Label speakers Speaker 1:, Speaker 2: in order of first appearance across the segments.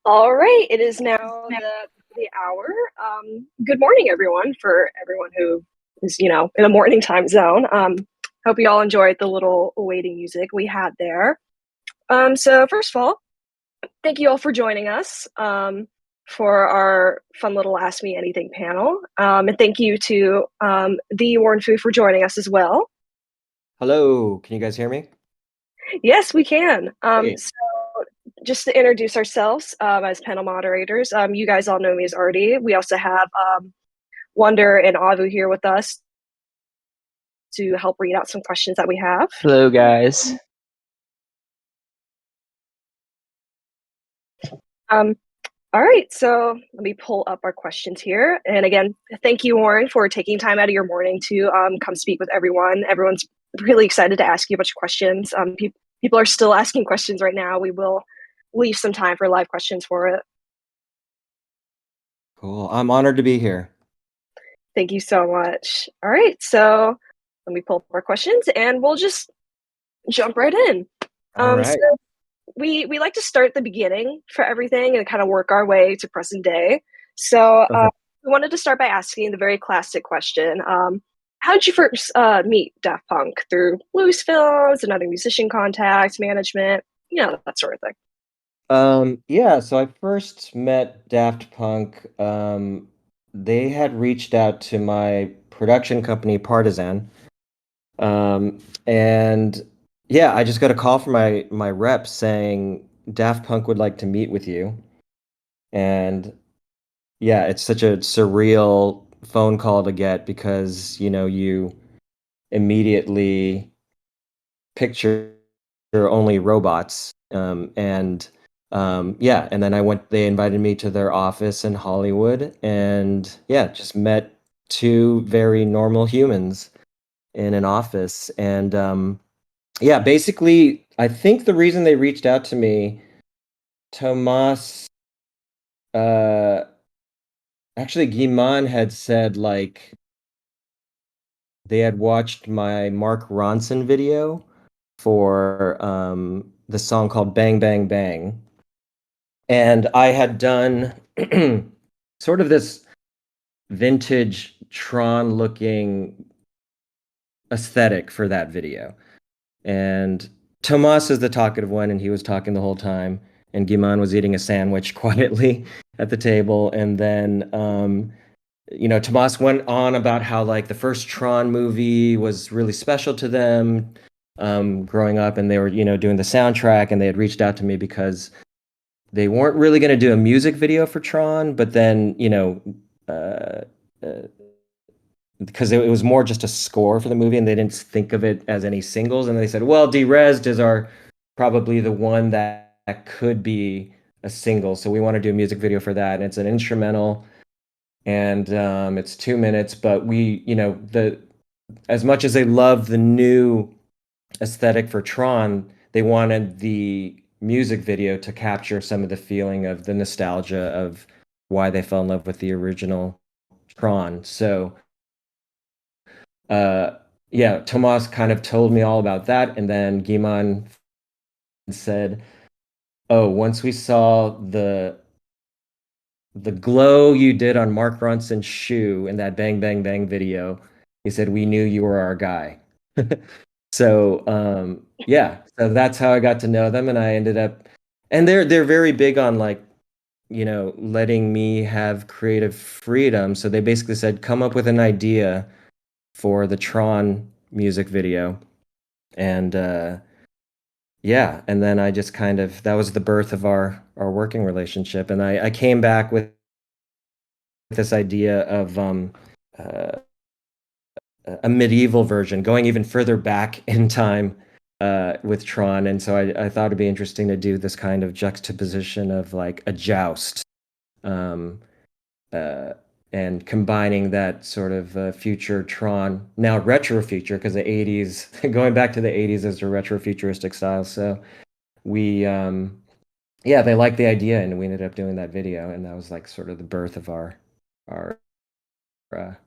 Speaker 1: All right, it is now the hour. Good morning, everyone. For everyone who is, in a morning time zone. Hope you all enjoyed the little waiting music we had there. So first of all, thank you all for joining us for our fun little Ask Me Anything panel, and thank you to the Warren Fu for joining us as well.
Speaker 2: Hello, can you guys hear me?
Speaker 1: Yes, we can.
Speaker 2: Great.
Speaker 1: So just to introduce ourselves as panel moderators, you guys all know me as Artie. We also have Wonder and Avu here with us to help read out some questions that we have.
Speaker 3: Hello, guys.
Speaker 1: Um, all right, so let me pull up our questions here. And again, thank you, Warren, for taking time out of your morning to come speak with everyone. Everyone's really excited to ask you a bunch of questions. People are still asking questions right now. We will leave some time for live questions for it.
Speaker 2: Cool. I'm honored to be here.
Speaker 1: Thank you so much. All right, so let me pull up our questions and we'll just jump right in.
Speaker 2: All right.
Speaker 1: So we like to start at the beginning for everything and kind of work our way to present day. So
Speaker 2: Okay.
Speaker 1: we wanted to start by asking the very classic question. How did you first meet Daft Punk? Through Blues Films, another musician contact, management, that sort of thing.
Speaker 2: Yeah, so I first met Daft Punk. They had reached out to my production company, Partisan. And yeah, I just got a call from my rep saying Daft Punk would like to meet with you. And yeah, it's such a surreal phone call to get because, you immediately picture only robots. Yeah, and then they invited me to their office in Hollywood, and yeah, just met two very normal humans in an office. And yeah, basically, I think the reason they reached out to me, Tomas, uh, actually, Guy-Man had said like they had watched my Mark Ronson video for the song called Bang Bang Bang. And I had done sort of this vintage Tron looking aesthetic for that video. And Tomas is the talkative one, and he was talking the whole time. And Giman was eating a sandwich quietly at the table. And then, Tomas went on about how, like, the first Tron movie was really special to them growing up. And they were, doing the soundtrack. And they had reached out to me because they weren't really going to do a music video for Tron, but then, uh, uh, because it was more just a score for the movie and they didn't think of it as any singles. And they said, well, Derezed is our probably the one that could be a single. So we want to do a music video for that. And it's an instrumental and it's 2 minutes, but as much as they love the new aesthetic for Tron, they wanted the music video to capture some of the feeling of the nostalgia of why they fell in love with the original Tron. So, uh, yeah, Tomas kind of told me all about that, and then Giman said, "Oh, once we saw the glow you did on Mark Ronson's shoe in that Bang Bang Bang video, he said we knew you were our guy." So yeah, so that's how I got to know them, and I ended up, and they're very big on like, letting me have creative freedom. So they basically said, come up with an idea for the Tron music video, and yeah, and then I just kind of that was the birth of our working relationship, and I came back with this idea of uh, a medieval version, going even further back in time with Tron. And so I thought it'd be interesting to do this kind of juxtaposition of like a joust um, uh, and combining that sort of future Tron, now retro future, because the 80s, going back to the 80s as a retro futuristic style. So we, yeah, they liked the idea and we ended up doing that video. And that was like sort of the birth of our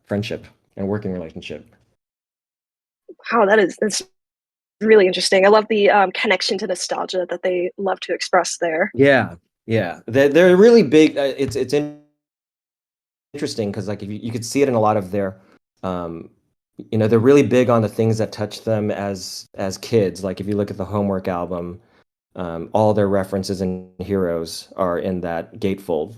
Speaker 2: friendship and working relationship.
Speaker 1: Wow, that's really interesting. I love the connection to nostalgia that they love to express there.
Speaker 2: Yeah. Yeah, they're really big. It's interesting because like if you could see it in a lot of their, um, they're really big on the things that touch them as kids. Like if you look at the Homework album, all their references and heroes are in that gatefold.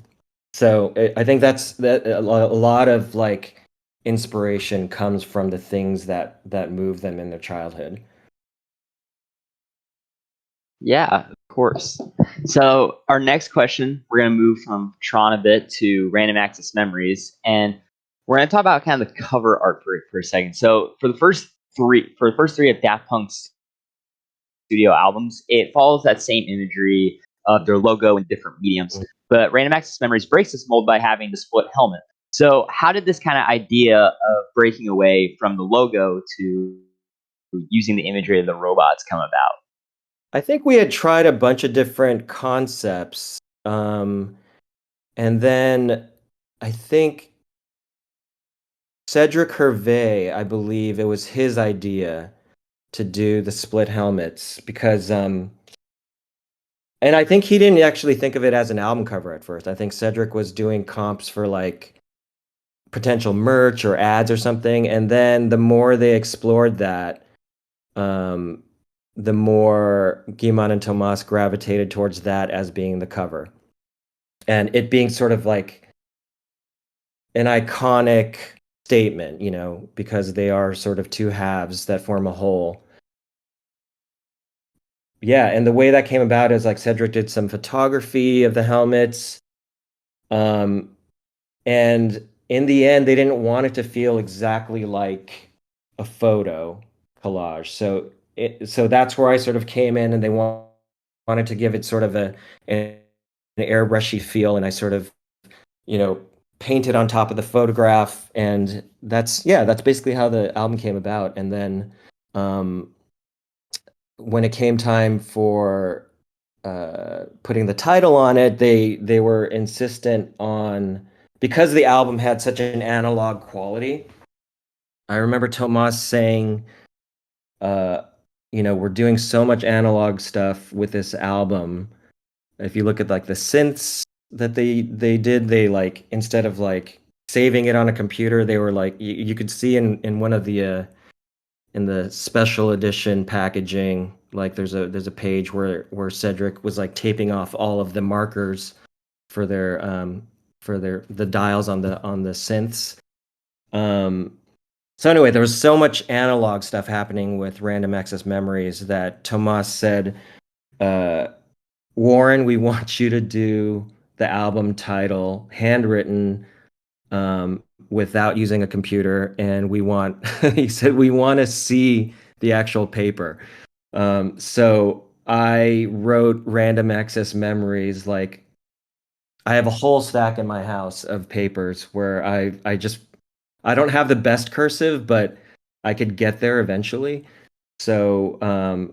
Speaker 2: So I think that a lot of like inspiration comes from the things that move them in their childhood.
Speaker 3: Yeah, of course. So our next question, we're going to move from Tron a bit to random access memories, and we're going to talk about kind of the cover art for a second. So for the first three of Daft Punk's studio albums, it follows that same imagery of their logo in different mediums. But Random Access Memories breaks this mold by having the split helmet. So how did this kind of idea of breaking away from the logo to using the imagery of the robots come about?
Speaker 2: I think we had tried a bunch of different concepts, and then I think Cedric Hervé, I believe it was his idea to do the split helmets because and I think he didn't actually think of it as an album cover at first. I think Cedric was doing comps for like potential merch or ads or something, and then the more they explored that, um, the more Guy-Man and Tomas gravitated towards that as being the cover, and it being sort of like an iconic statement, because they are sort of two halves that form a whole. Yeah, and the way that came about is like Cedric did some photography of the helmets. Um, and in the end, they didn't want it to feel exactly like a photo collage. So that's where I sort of came in, and they wanted to give it sort of an airbrushy feel, and I sort of, you know, painted on top of the photograph, and that's basically how the album came about. And then um, when it came time for putting the title on it, they were insistent on because the album had such an analog quality. I remember Tomas saying, uh, we're doing so much analog stuff with this album. If you look at like the synths that they did, they like instead of like saving it on a computer, they were like you could see in one of the in the special edition packaging, like there's a page where Cedric was like taping off all of the markers for their the dials on the synths. Um, so anyway, there was so much analog stuff happening with Random Access Memories that Tomas said, uh, Warren, we want you to do the album title handwritten, without using a computer, and we want he said we want to see the actual paper. So I wrote Random Access Memories like I have a whole stack in my house of papers where I don't have the best cursive, but I could get there eventually. So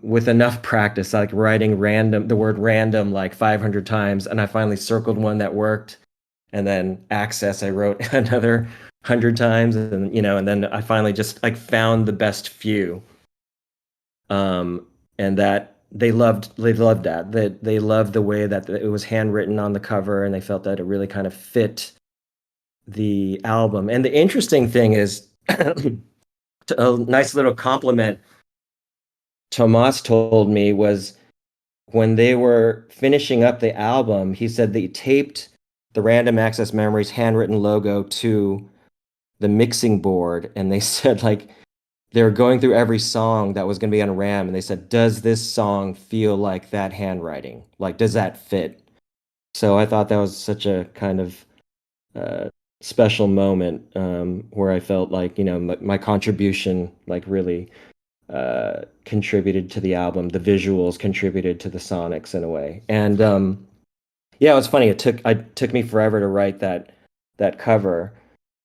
Speaker 2: with enough practice, like writing random the word random like 500 times, and I finally circled one that worked, and then access I wrote another 100 times, and and then I finally just like found the best few. And that they loved that they loved the way that it was handwritten on the cover, and they felt that it really kind of fit the album. And the interesting thing is a nice little compliment Tomas told me was when they were finishing up the album, he said they taped the Random Access Memories handwritten logo to the mixing board, and they said like they were going through every song that was going to be on RAM, and they said, "Does this song feel like that handwriting? Like, does that fit?" So I thought that was such a kind of uh, special moment, where I felt like my contribution like really contributed to the album. The visuals contributed to the sonics in a way, and yeah, it was funny. It took me forever to write that cover.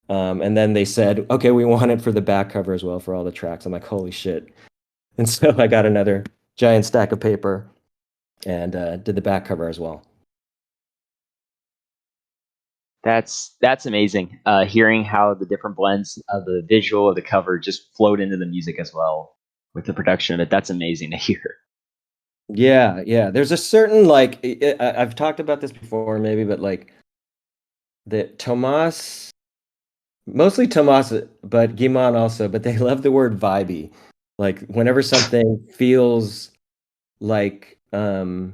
Speaker 2: And then they said, okay, we want it for the back cover as well for all the tracks. I'm like, holy shit. And so I got another giant stack of paper and did the back cover as well.
Speaker 3: That's amazing. Hearing how the different blends of the visual of the cover just flowed into the music as well with the production of it. That's amazing to hear.
Speaker 2: Yeah. There's a certain like I've talked about this before maybe, but like the Tomas, mostly Tomas, but Guy-Man also, but they love the word vibey. Like whenever something feels like there's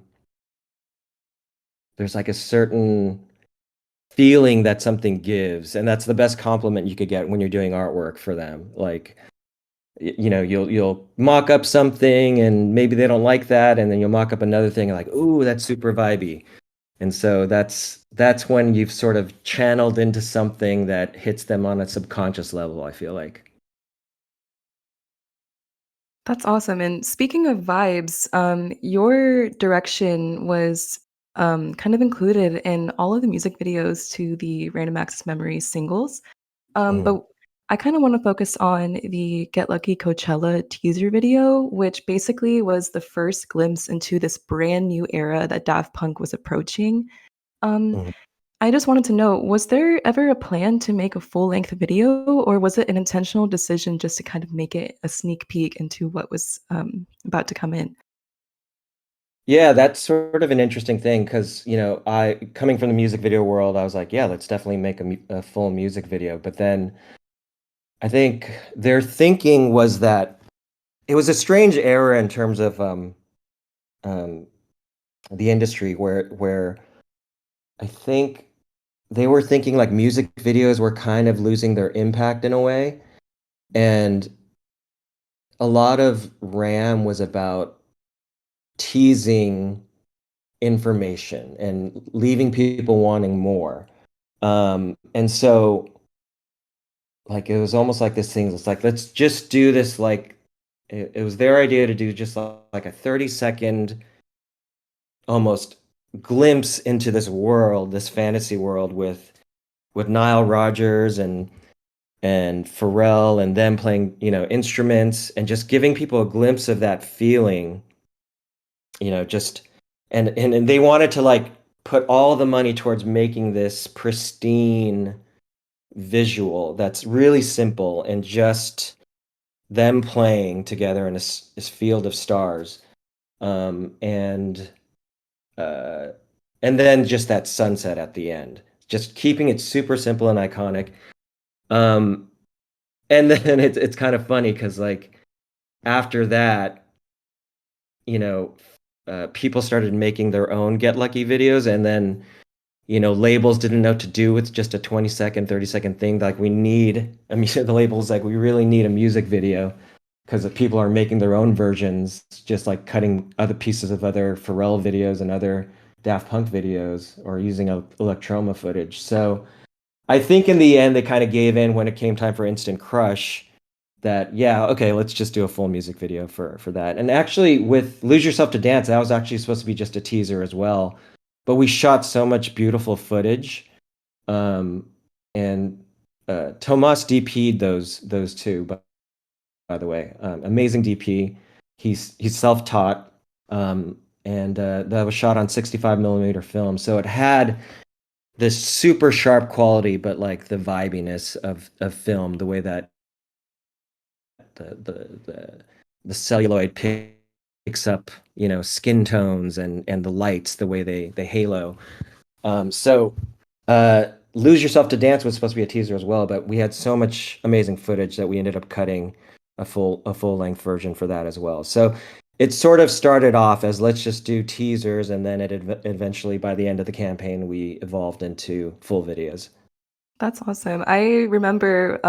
Speaker 2: like a certain feeling that something gives, and that's the best compliment you could get when you're doing artwork for them. Like you'll mock up something and maybe they don't like that, and then you'll mock up another thing and like, ooh, that's super vibey. And so that's when you've sort of channeled into something that hits them on a subconscious level, I feel like.
Speaker 4: That's awesome. And speaking of vibes, your direction was kind of included in all of the music videos to the Random Access Memories singles.
Speaker 2: Mm,
Speaker 4: But I kind of want to focus on the Get Lucky Coachella teaser video, which basically was the first glimpse into this brand new era that Daft Punk was approaching. Um,
Speaker 2: mm.
Speaker 4: I just wanted to know, was there ever a plan to make a full-length video, or was it an intentional decision just to kind of make it a sneak peek into what was about to come in?
Speaker 2: Yeah, that's sort of an interesting thing because, I coming from the music video world, I was like, yeah, let's definitely make a full music video. But then I think their thinking was that it was a strange era in terms of um, the industry where I think they were thinking like music videos were kind of losing their impact in a way. And a lot of RAM was about teasing information and leaving people wanting more. And so like it was almost like this thing. It's like, let's just do this like it was their idea to do just like a 30-second almost glimpse into this world, this fantasy world with Nile Rodgers and Pharrell and them playing, instruments and just giving people a glimpse of that feeling, just and they wanted to like put all the money towards making this pristine visual that's really simple and just them playing together in this field of stars. Um, and uh, and then just that sunset at the end, just keeping it super simple and iconic. Um, and then it's kind of funny because like after that, you know, people started making their own Get Lucky videos, and then labels didn't know what to do with just a 20-second, 30-second thing. Like we need, I mean, the labels like we really need a music video because people are making their own versions, just like cutting other pieces of other Pharrell videos and other Daft Punk videos or using Electroma footage. So I think in the end they kind of gave in when it came time for Instant Crush that yeah, okay, let's just do a full music video for that. And actually with Lose Yourself to Dance, that was actually supposed to be just a teaser as well. But we shot so much beautiful footage. Um and Tomas DP'd those two, by the way. Amazing DP. He's self-taught. And that was shot on 65 millimeter film. So it had this super sharp quality, but like the vibiness of film, the way that the celluloid picks up, skin tones and the lights, the way they halo. So Lose Yourself to Dance was supposed to be a teaser as well, but we had so much amazing footage that we ended up cutting a full length version for that as well. So it sort of started off as let's just do teasers, and then eventually by the end of the campaign we evolved into full videos.
Speaker 4: That's awesome. I remember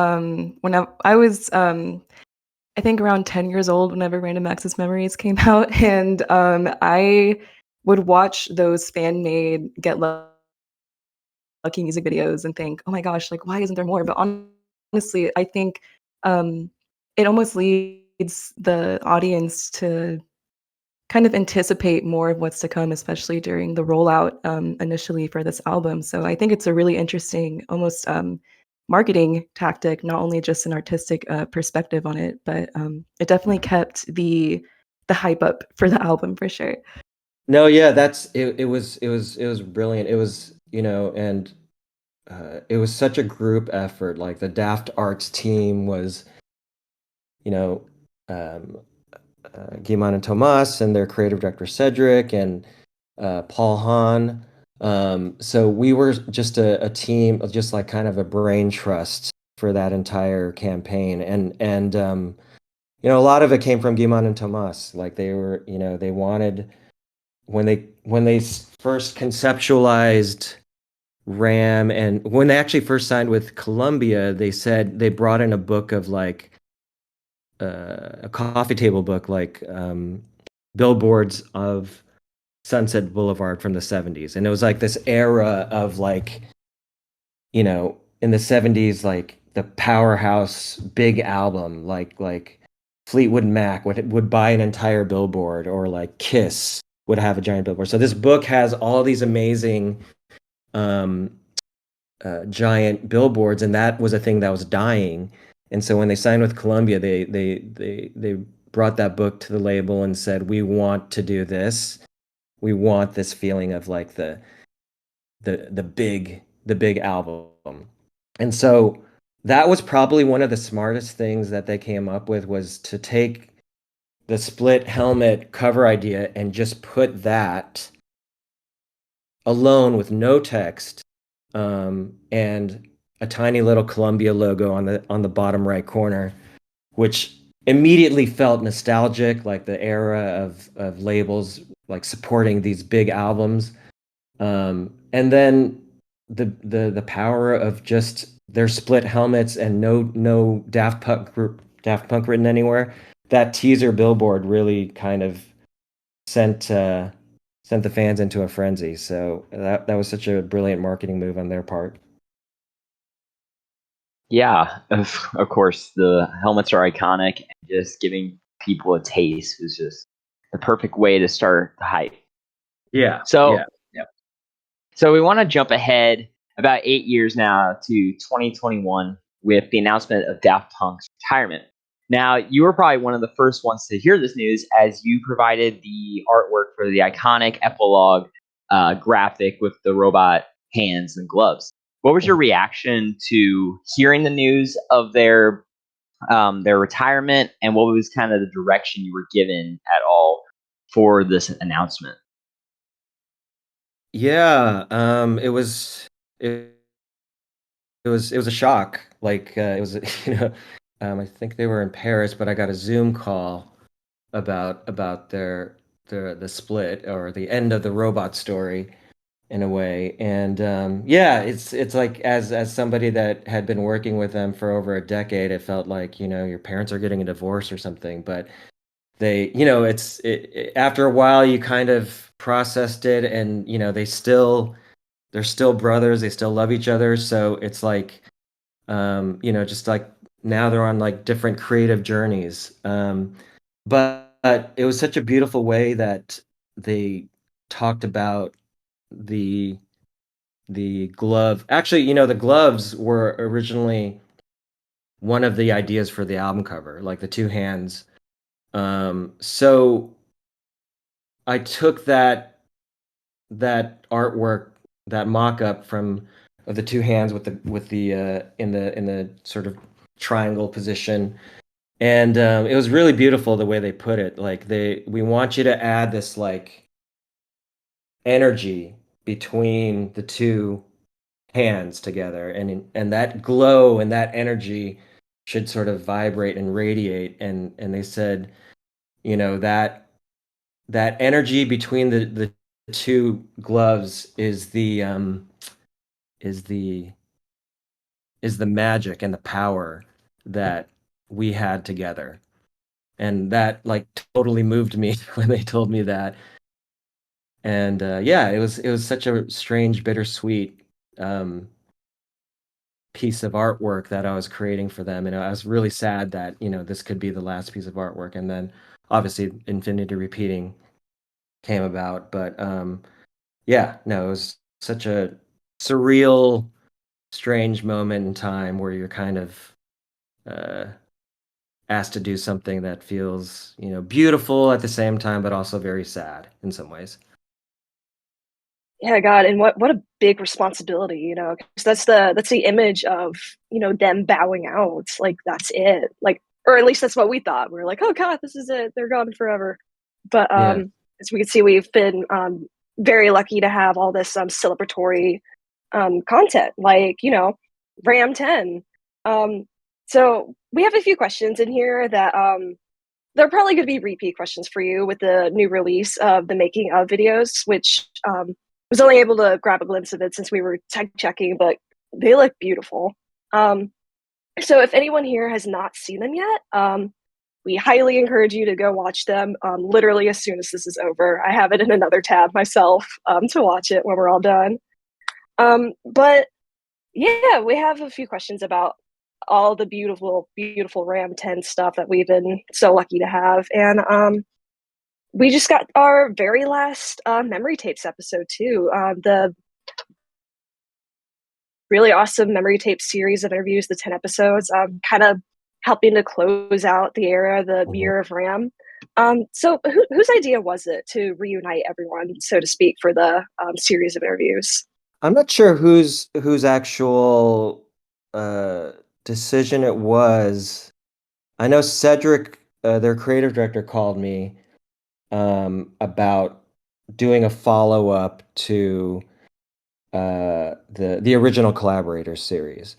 Speaker 4: when I was, I think, around 10 years old whenever Random Access Memories came out, and I would watch those fan made Get Lucky music videos and think, oh my gosh, like, why isn't there more? But honestly, I think um, it almost leads the audience to kind of anticipate more of what's to come, especially during the rollout initially for this album. So I think it's a really interesting, almost marketing tactic, not only just an artistic perspective on it, but it definitely kept the hype up for the album for sure.
Speaker 2: No, yeah, that's it was brilliant. It was, and it was such a group effort. Like the Daft Arts team was, you know, um, Guy-Man and Tomas and their creative director Cedric and Paul Hahn. So we were just a team, just like kind of a brain trust for that entire campaign, and a lot of it came from Guy-Man and Tomas. Like they were, they wanted when they first conceptualized RAM, and when they actually first signed with Columbia, they said they brought in a book of like a coffee table book, like billboards of Sunset Boulevard from the 70s. And it was like this era of like, in the 70s, like the powerhouse big album, like Fleetwood Mac would buy an entire billboard, or like Kiss would have a giant billboard. So this book has all these amazing um, giant billboards, and that was a thing that was dying. And so when they signed with Columbia, they brought that book to the label and said, "We want to do this. We want this feeling of like the big album." And so that was probably one of the smartest things that they came up with, was to take the split helmet cover idea and just put that alone with no text, and a tiny little Columbia logo on the bottom right corner, which immediately felt nostalgic, like the era of labels like supporting these big albums. And then the power of just their split helmets and no Daft Punk written anywhere. That teaser billboard really kind of sent sent the fans into a frenzy. So that was such a brilliant marketing move on their part.
Speaker 3: Yeah, of course, the helmets are iconic, and just giving people a taste was just the perfect way to start the hype.
Speaker 2: Yeah.
Speaker 3: So,
Speaker 2: Yeah.
Speaker 3: so we want to jump ahead about 8 years now to 2021 with the announcement of Daft Punk's retirement. Now, you were probably one of the first ones to hear this news, as you provided the artwork for the iconic epilogue graphic with the robot hands and gloves. What was your reaction to hearing the news of their retirement, and what was kind of the direction you were given at all for this announcement?
Speaker 2: Yeah, it was a shock. Like it was, I think they were in Paris, but I got a Zoom call about the split, or the end of the robot story, in a way. And yeah, it's like, as somebody that had been working with them for over a decade, it felt like, your parents are getting a divorce or something. But after a while you kind of processed it, and they're still brothers, they still love each other. So it's like, just like now they're on like different creative journeys. But it was such a beautiful way that they talked about the glove. Actually, the gloves were originally one of the ideas for the album cover, like the two hands. So I took that artwork, that mock-up of the two hands with the in the sort of triangle position, and it was really beautiful the way they put it. Like, we want you to add this like energy between the two hands together, and that glow and that energy should sort of vibrate and radiate. And they said, that energy between the two gloves is the is the magic and the power that we had together. And that like totally moved me when they told me that. And yeah, it was such a strange, bittersweet um, piece of artwork that I was creating for them. And I was really sad that, this could be the last piece of artwork. And then obviously Infinity Repeating came about. But yeah, no, it was such a surreal, strange moment in time where you're kind of uh, asked to do something that feels, beautiful at the same time, but also very sad in some ways.
Speaker 1: Yeah, God, and what a big responsibility, 'cause that's the image of, them bowing out. Like, that's it. Like, or at least that's what we thought. We were like, oh god, this is it, they're gone forever. But
Speaker 2: Yeah.
Speaker 1: as we can see, we've been very lucky to have all this celebratory content, like, you know, Ram 10. So we have a few questions in here that they're probably going to be repeat questions for you with the new release of the making of videos, which was only able to grab a glimpse of it since we were tech checking, but they look beautiful. So if anyone here has not seen them yet, we highly encourage you to go watch them literally as soon as this is over. I have it in another tab myself to watch it when we're all done. But yeah, we have a few questions about all the beautiful, beautiful Ram 10 stuff that we've been so lucky to have. And we just got our very last memory tapes episode too. The really awesome memory tape series of interviews, the 10 episodes, kind of helping to close out the era, the year of Ram. So whose idea was it to reunite everyone, so to speak, for the series of interviews?
Speaker 2: I'm not sure whose actual decision it was. I know Cedric, their creative director, called me about doing a follow-up to the original Collaborators series.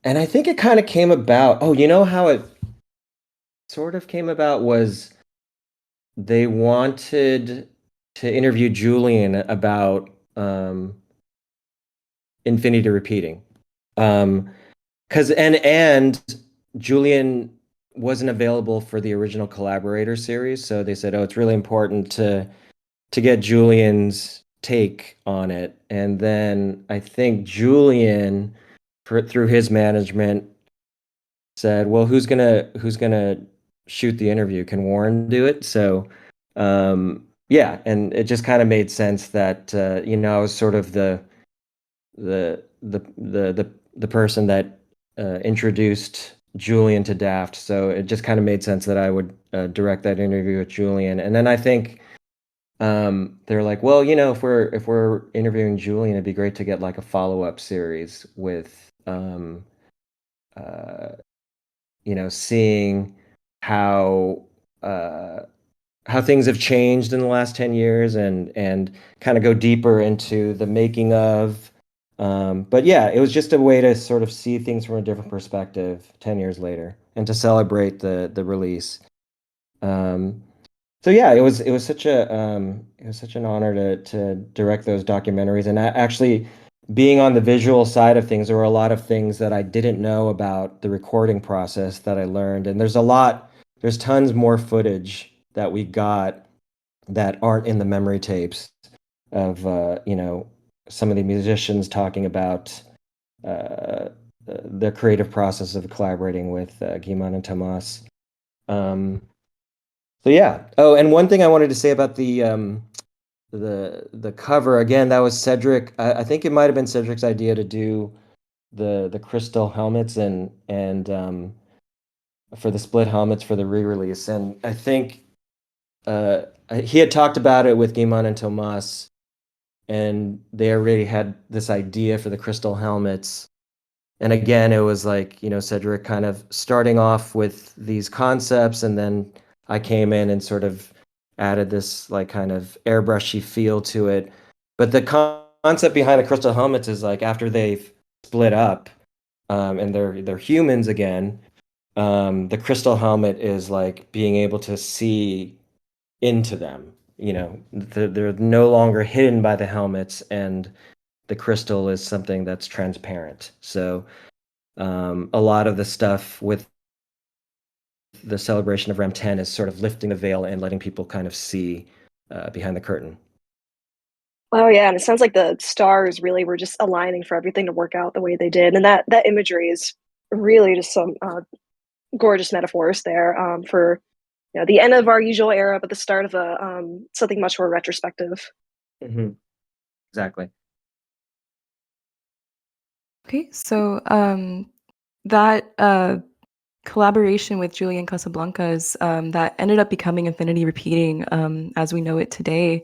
Speaker 2: And I think it kind of came about. Oh, you know how it sort of came about was they wanted to interview Julian about infinity repeating. And Julian wasn't available for the original Collaborator series, so they said, "Oh, it's really important to get Julian's take on it." And then I think Julian, through his management, said, "Well, who's gonna shoot the interview? Can Warren do it?" So, yeah, and it just kind of made sense that I was sort of the person that introduced Julian to Daft, so it just kind of made sense that I would direct that interview with Julian. And then I think they're like, well, if we're interviewing Julian, it'd be great to get like a follow-up series with seeing how things have changed in the last 10 years and kind of go deeper into the making of. But yeah, it was just a way to sort of see things from a different perspective 10 years later and to celebrate the release. So yeah, it was such an honor to direct those documentaries, and actually being on the visual side of things, there were a lot of things that I didn't know about the recording process that I learned, and there's tons more footage that we got that aren't in the memory tapes of some of the musicians talking about the creative process of collaborating with Guy-Manuel and Tomas. So yeah. Oh, and one thing I wanted to say about the cover again, that was Cedric. I think it might have been Cedric's idea to do the crystal helmets and for the split helmets for the re-release, and I think he had talked about it with Guy-Man and Tomas, and they already had this idea for the crystal helmets. And again, it was like, Cedric kind of starting off with these concepts, and then I came in and sort of added this like kind of airbrushy feel to it. But the concept behind the crystal helmets is like after they've split up and they're humans again, the crystal helmet is like being able to see into them. They're no longer hidden by the helmets, and the crystal is something that's transparent. So a lot of the stuff with the celebration of Ram 10 is sort of lifting the veil and letting people kind of see behind the curtain.
Speaker 1: Oh yeah, and it sounds like the stars really were just aligning for everything to work out the way they did, and that imagery is really just some gorgeous metaphors there for the end of our usual era, but the start of a something much more retrospective.
Speaker 2: Mm-hmm. Exactly.
Speaker 4: Okay, so that collaboration with Julian Casablancas that ended up becoming Infinity Repeating as we know it today.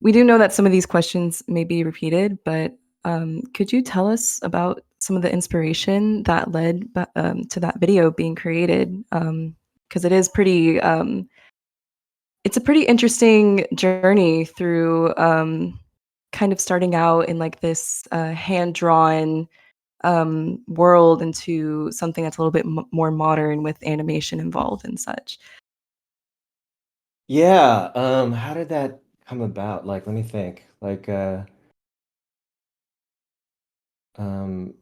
Speaker 4: We do know that some of these questions may be repeated, but could you tell us about some of the inspiration that led to that video being created, because it is pretty. It's a pretty interesting journey through kind of starting out in like this hand drawn world into something that's a little bit more modern with animation involved and such.
Speaker 2: Yeah, how did that come about? Like, let me think. Like, um,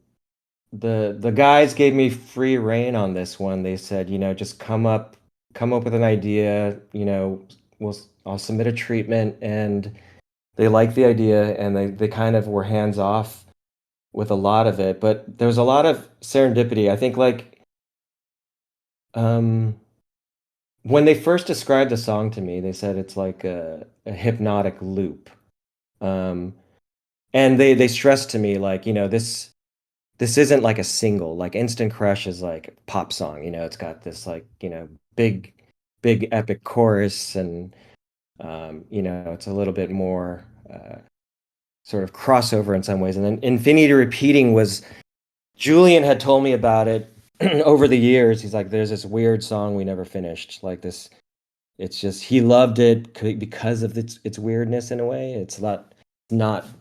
Speaker 2: the guys gave me free rein on this one. They said, just come up with an idea, I'll submit a treatment, and they liked the idea, and they kind of were hands off with a lot of it, but there was a lot of serendipity. I think like um when they first described the song to me, they said it's like a hypnotic loop. Um and they stressed to me like, this isn't like a single. Like Instant Crush is like a pop song, it's got this like, big big epic chorus, and it's a little bit more sort of crossover in some ways. And then Infinity Repeating was Julian had told me about it over the years. He's like, there's this weird song we never finished. Like this, it's just he loved it because of its weirdness in a way. It's not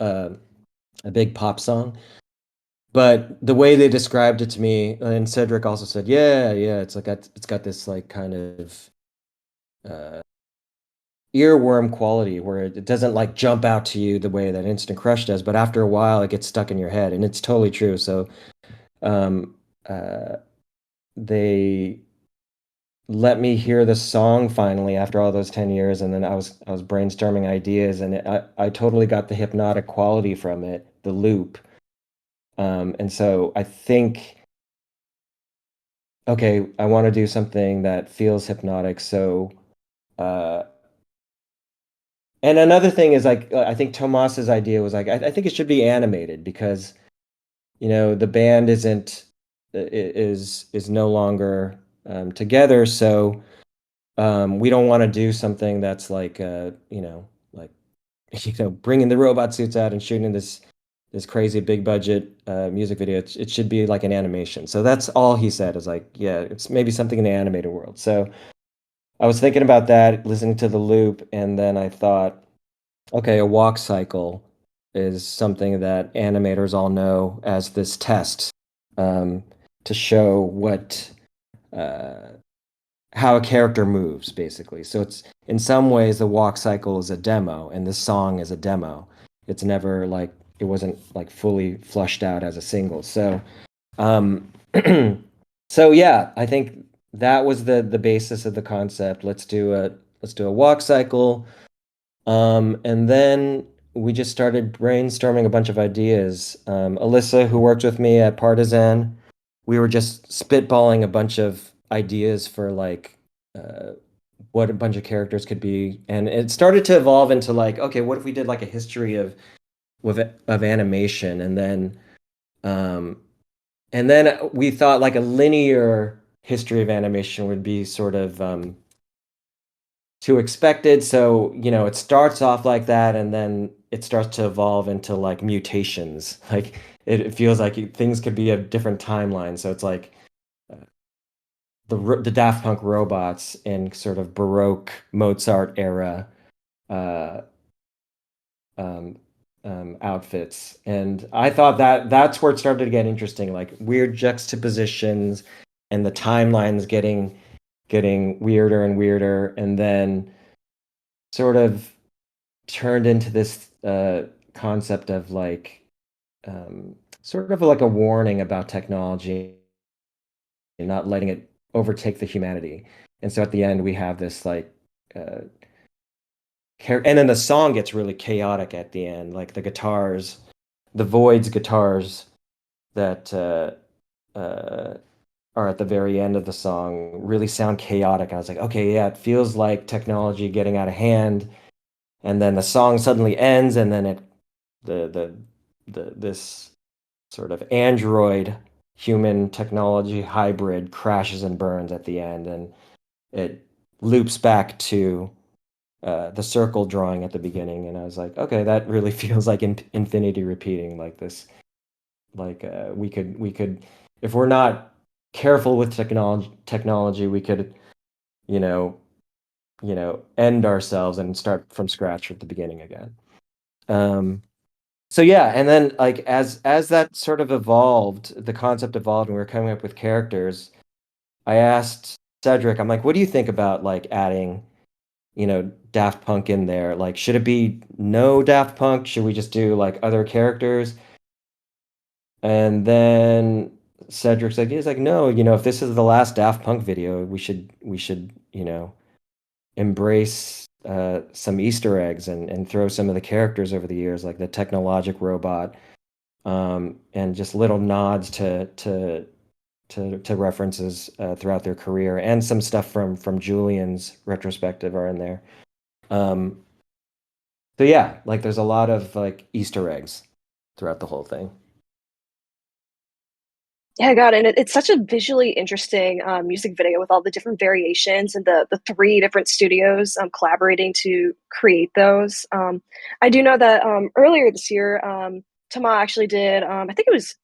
Speaker 2: a big pop song, but the way they described it to me, and Cedric also said, yeah, yeah, it's got this like kind of uh, earworm quality where it doesn't like jump out to you the way that Instant Crush does, but after a while it gets stuck in your head, and it's totally true. So um, uh, they let me hear the song finally after all those 10 years, and then I was brainstorming ideas, and I totally got the hypnotic quality from it, the loop. And so I think, okay, I want to do something that feels hypnotic. So uh and another thing is like, I think Tomas's idea was like, I think it should be animated because the band is no longer together. So we don't want to do something that's like like bringing the robot suits out and shooting this crazy big budget music video. It should be like an animation. So that's all he said, is like, yeah, it's maybe something in the animated world. So I was thinking about that, listening to the loop, and then I thought, okay, a walk cycle is something that animators all know as this test, um, to show uh, how a character moves, basically. So it's in some ways the walk cycle is a demo, and this song is a demo. It's never like it wasn't like fully flushed out as a single. So um, so yeah, I think that was the basis of the concept. Let's do a walk cycle. And then we just started brainstorming a bunch of ideas. Alyssa, who worked with me at Partisan, we were just spitballing a bunch of ideas for like uh, what a bunch of characters could be, and it started to evolve into like, okay, what if we did like a history of animation, um, and then we thought like a linear history of animation would be sort of too expected. So, it starts off like that, and then it starts to evolve into like mutations. Like it feels like things could be a different timeline. So it's like uh, the Daft Punk robots in sort of Baroque Mozart era uh, um, outfits, and I thought that that's where it started to get interesting, like weird juxtapositions, and the timelines getting weirder and weirder, and then sort of turned into this concept of like sort of like a warning about technology and not letting it overtake the humanity. And so at the end we have this like uh, and then the song gets really chaotic at the end, like the guitars, the Void's guitars that uh, are at the very end of the song really sound chaotic. I was like, okay, yeah, it feels like technology getting out of hand, and then the song suddenly ends, and then this sort of android human technology hybrid crashes and burns at the end, and it loops back to the circle drawing at the beginning, and I was like, okay, that really feels like infinity repeating, like Like we could if we're not careful with technology, we could, you know, end ourselves and start from scratch at the beginning again. So yeah, and then like as that sort of evolved, the concept evolved, and we were coming up with characters. I asked Cedric, I'm like, what do you think about like adding, Daft Punk in there? Like, should it be no Daft Punk? Should we just do like other characters? And then Cedric's like, he's like, no, if this is the last Daft Punk video, we should, embrace some Easter eggs and throw some of the characters over the years, like the Technologic robot, and just little nods to references throughout their career, and some stuff from Julian's retrospective are in there. Um, so yeah, like there's a lot of like Easter eggs throughout the whole thing.
Speaker 1: Yeah, God, and it's such a visually interesting music video with all the different variations and the three different studios collaborating to create those. I do know that earlier this year, Tama actually did, I think it was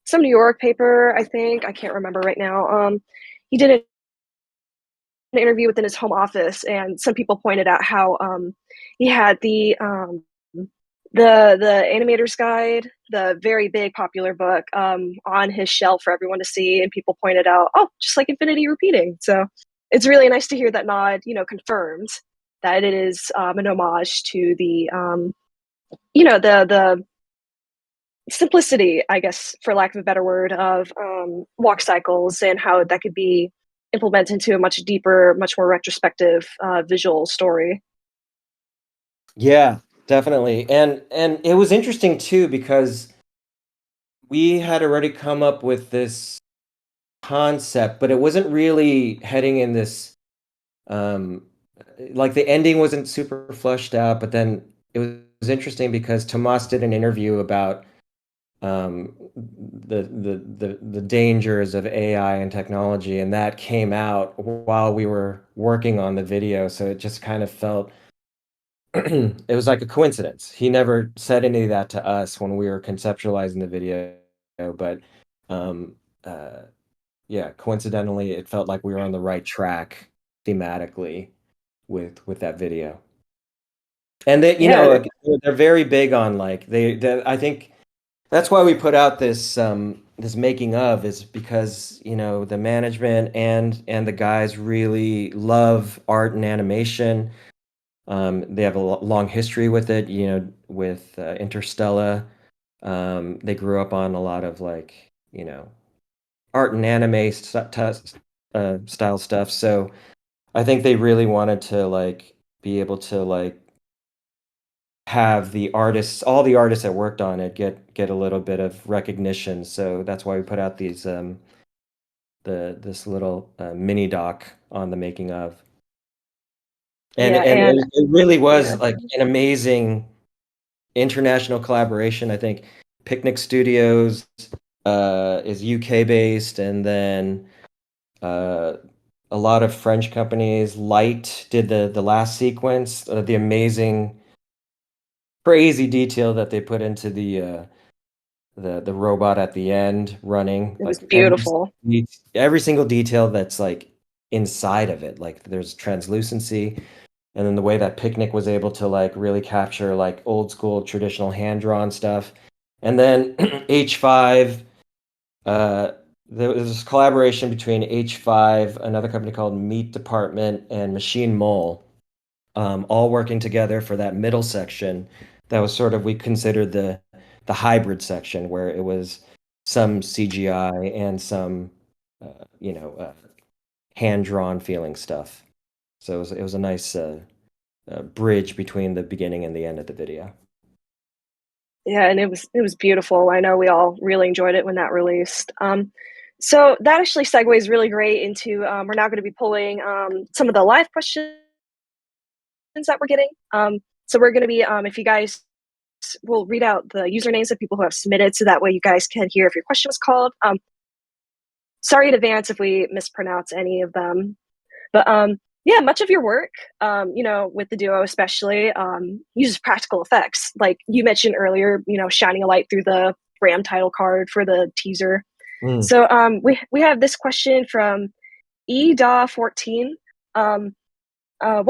Speaker 1: some New York paper, I think, I can't remember right now. He did an interview within his home office, and some people pointed out how he had the animator's guide, the very big popular book, on his shelf for everyone to see, and people pointed out, oh, just like Infinity repeating. So it's really nice to hear that nod, confirmed that it is an homage to the simplicity, I guess, for lack of a better word, of walk cycles, and how that could be implemented into a much deeper, much more retrospective visual story.
Speaker 2: Yeah, definitely. And it was interesting too because we had already come up with this concept, but it wasn't really heading in this um like the ending wasn't super fleshed out, but then it was interesting because Tomas did an interview about the dangers of AI and technology, and that came out while we were working on the video, so it just kind of felt it was like a coincidence. He never said any of that to us when we were conceptualizing the video, but um, uh, yeah, coincidentally, it felt like we were on the right track thematically with that video. And they,
Speaker 1: Yeah,
Speaker 2: they're very big on like I think that's why we put out this making of, is because the management and the guys really love art and animation. They have a long history with it, with Interstellar. They grew up on a lot of like, art and anime style stuff. So I think they really wanted to like be able to like have all the artists that worked on it get a little bit of recognition. So that's why we put out these this little mini doc on the making of. And
Speaker 1: yeah,
Speaker 2: and
Speaker 1: and
Speaker 2: it really
Speaker 1: yeah.
Speaker 2: was like an amazing international collaboration. I think Picnic Studios is UK based, and then uh, a lot of French companies. Light did the last sequence, the amazing, crazy detail that they put into the robot at the end running,
Speaker 1: It was
Speaker 2: like
Speaker 1: beautiful.
Speaker 2: every single detail that's like inside of it. Like there's translucency, and then the way that Picnic was able to like really capture like old school traditional hand drawn stuff. And then H5, uh, there was this collaboration between H5, another company called Meat Department, and Machine Mole, all working together for that middle section. That was sort of, we considered the hybrid section, where it was some CGI and some uh, you know uh, hand drawn feeling stuff. So it was a nice bridge between the beginning and the end of the video.
Speaker 1: Yeah, and it was beautiful. I know we all really enjoyed it when that released. So that actually segues really great into we're now going to be pulling some of the live questions that we're getting. So we're going to be, if you guys will read out the usernames of people who have submitted, so that way you guys can hear if your question was called. Sorry in advance if we mispronounce any of them. But yeah, much of your work, with the duo especially, uses practical effects. Like you mentioned earlier, shining a light through the RAM title card for the teaser.
Speaker 2: Mm.
Speaker 1: So we have this question from EDA14. One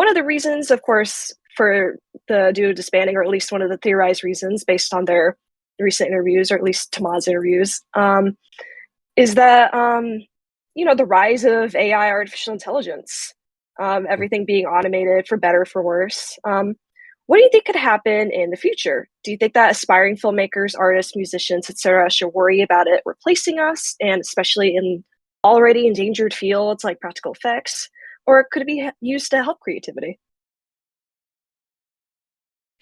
Speaker 1: of the reasons, of course, for the duo disbanding, or at least one of the theorized reasons based on their recent interviews, or at least Tomas interviews, is that the rise of AI, artificial intelligence, everything being automated for better, for worse. What do you think could happen in the future? Do you think that aspiring filmmakers, artists, musicians, etc., should worry about it replacing us, and especially in already endangered fields like practical effects, or could it be used to help creativity?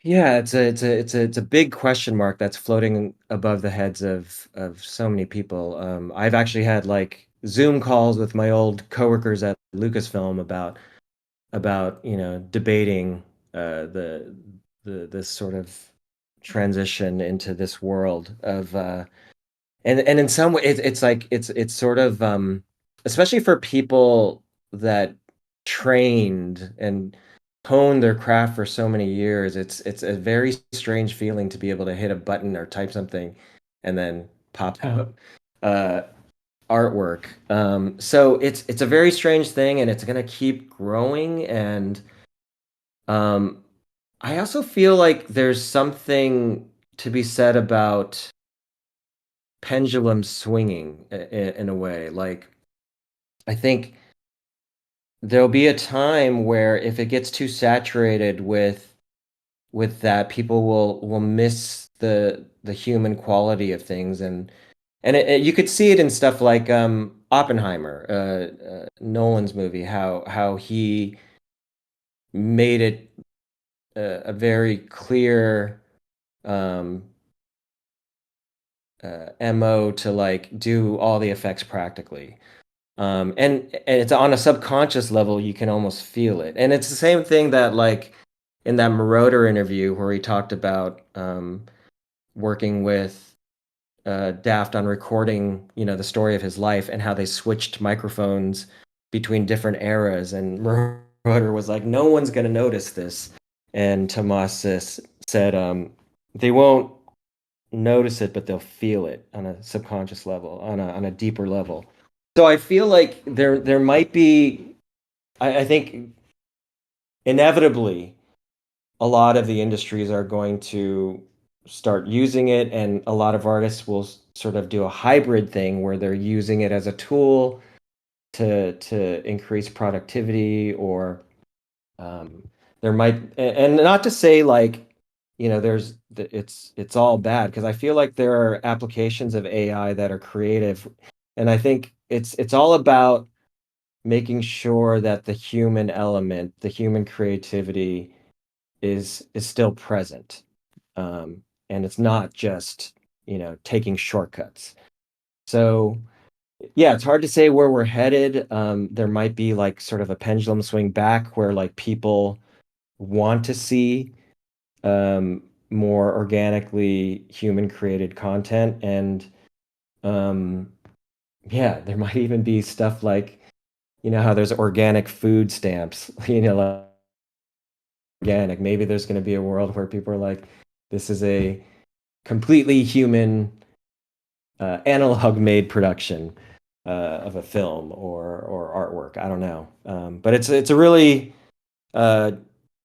Speaker 2: Yeah, it's a big question mark that's floating above the heads of so many people. I've actually had like Zoom calls with my old coworkers at Lucasfilm about debating this sort of transition into this world of and in some way it's like it's sort of especially for people that trained and honed their craft for so many years, it's a very strange feeling to be able to hit a button or type something and then pop out uh artwork. So it's a very strange thing, and it's going to keep growing. And um I also feel like there's something to be said about pendulum swinging in a way. Like, I think there'll be a time where if it gets too saturated with that, people will miss the human quality of things. And you could see it in stuff like Oppenheimer, Nolan's movie, how he made it a very clear um, MO to like do all the effects practically. And it's on a subconscious level, you can almost feel it. And it's the same thing that like in that Marauder interview where he talked about working with Daft on recording, the story of his life and how they switched microphones between different eras. And Marauder was like, no one's going to notice this. And Tomas said, they won't notice it, but they'll feel it on a subconscious level, on a deeper level. So I feel like there might be, I think inevitably a lot of the industries are going to start using it, and a lot of artists will sort of do a hybrid thing where they're using it as a tool to increase productivity, or there might, and not to say like it's all bad, because I feel like there are applications of AI that are creative, and I think it's all about making sure that the human element, the human creativity is still present. And it's not just, taking shortcuts. So yeah, it's hard to say where we're headed. There might be like sort of a pendulum swing back where like people want to see more organically human created content. And um, yeah, there might even be stuff like, how there's organic food stamps, like organic. Maybe there's going to be a world where people are like, this is a completely human analog made production of a film or artwork. I don't know. But it's a really uh,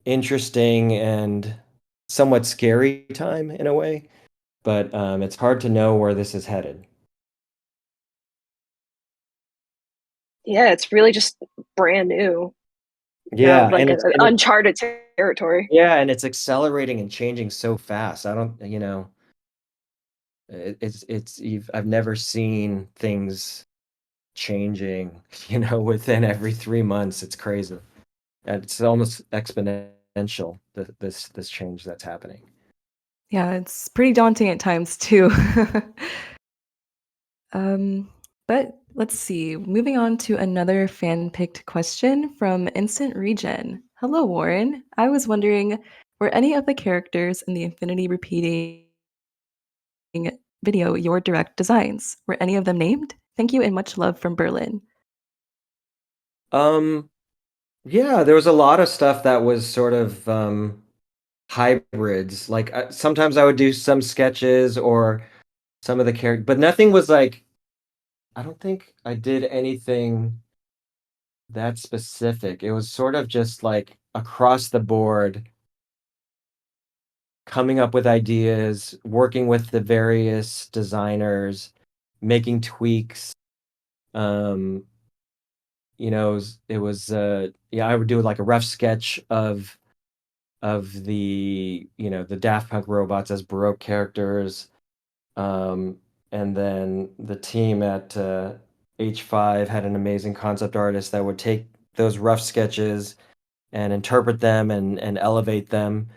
Speaker 2: interesting and somewhat scary time in a way. But it's hard to know where this is headed.
Speaker 1: Yeah, it's really just brand new,
Speaker 2: Yeah,
Speaker 1: like
Speaker 2: and
Speaker 1: an uncharted territory.
Speaker 2: it's accelerating and changing so fast. I don't, I've never seen things changing, within every 3 months. It's crazy. And it's almost exponential, this change that's happening.
Speaker 4: Yeah, it's pretty daunting at times too. Um, but let's see. Moving on to another fan-picked question from Instant Regen. Hello, Warren. I was wondering, were any of the characters in the Infinity repeating video your direct designs? Were any of them named? Thank you and much love from Berlin.
Speaker 2: Um, yeah, there was a lot of stuff that was sort of hybrids. Like sometimes I would do some sketches, or some of the characters, but nothing was like, I don't think I did anything that specific. It was sort of just like across the board, coming up with ideas, working with the various designers, making tweaks. Um, yeah, I would do like a rough sketch of the Daft Punk robots as Baroque characters. Um, and then the team at H5 had an amazing concept artist that would take those rough sketches and interpret them and elevate them.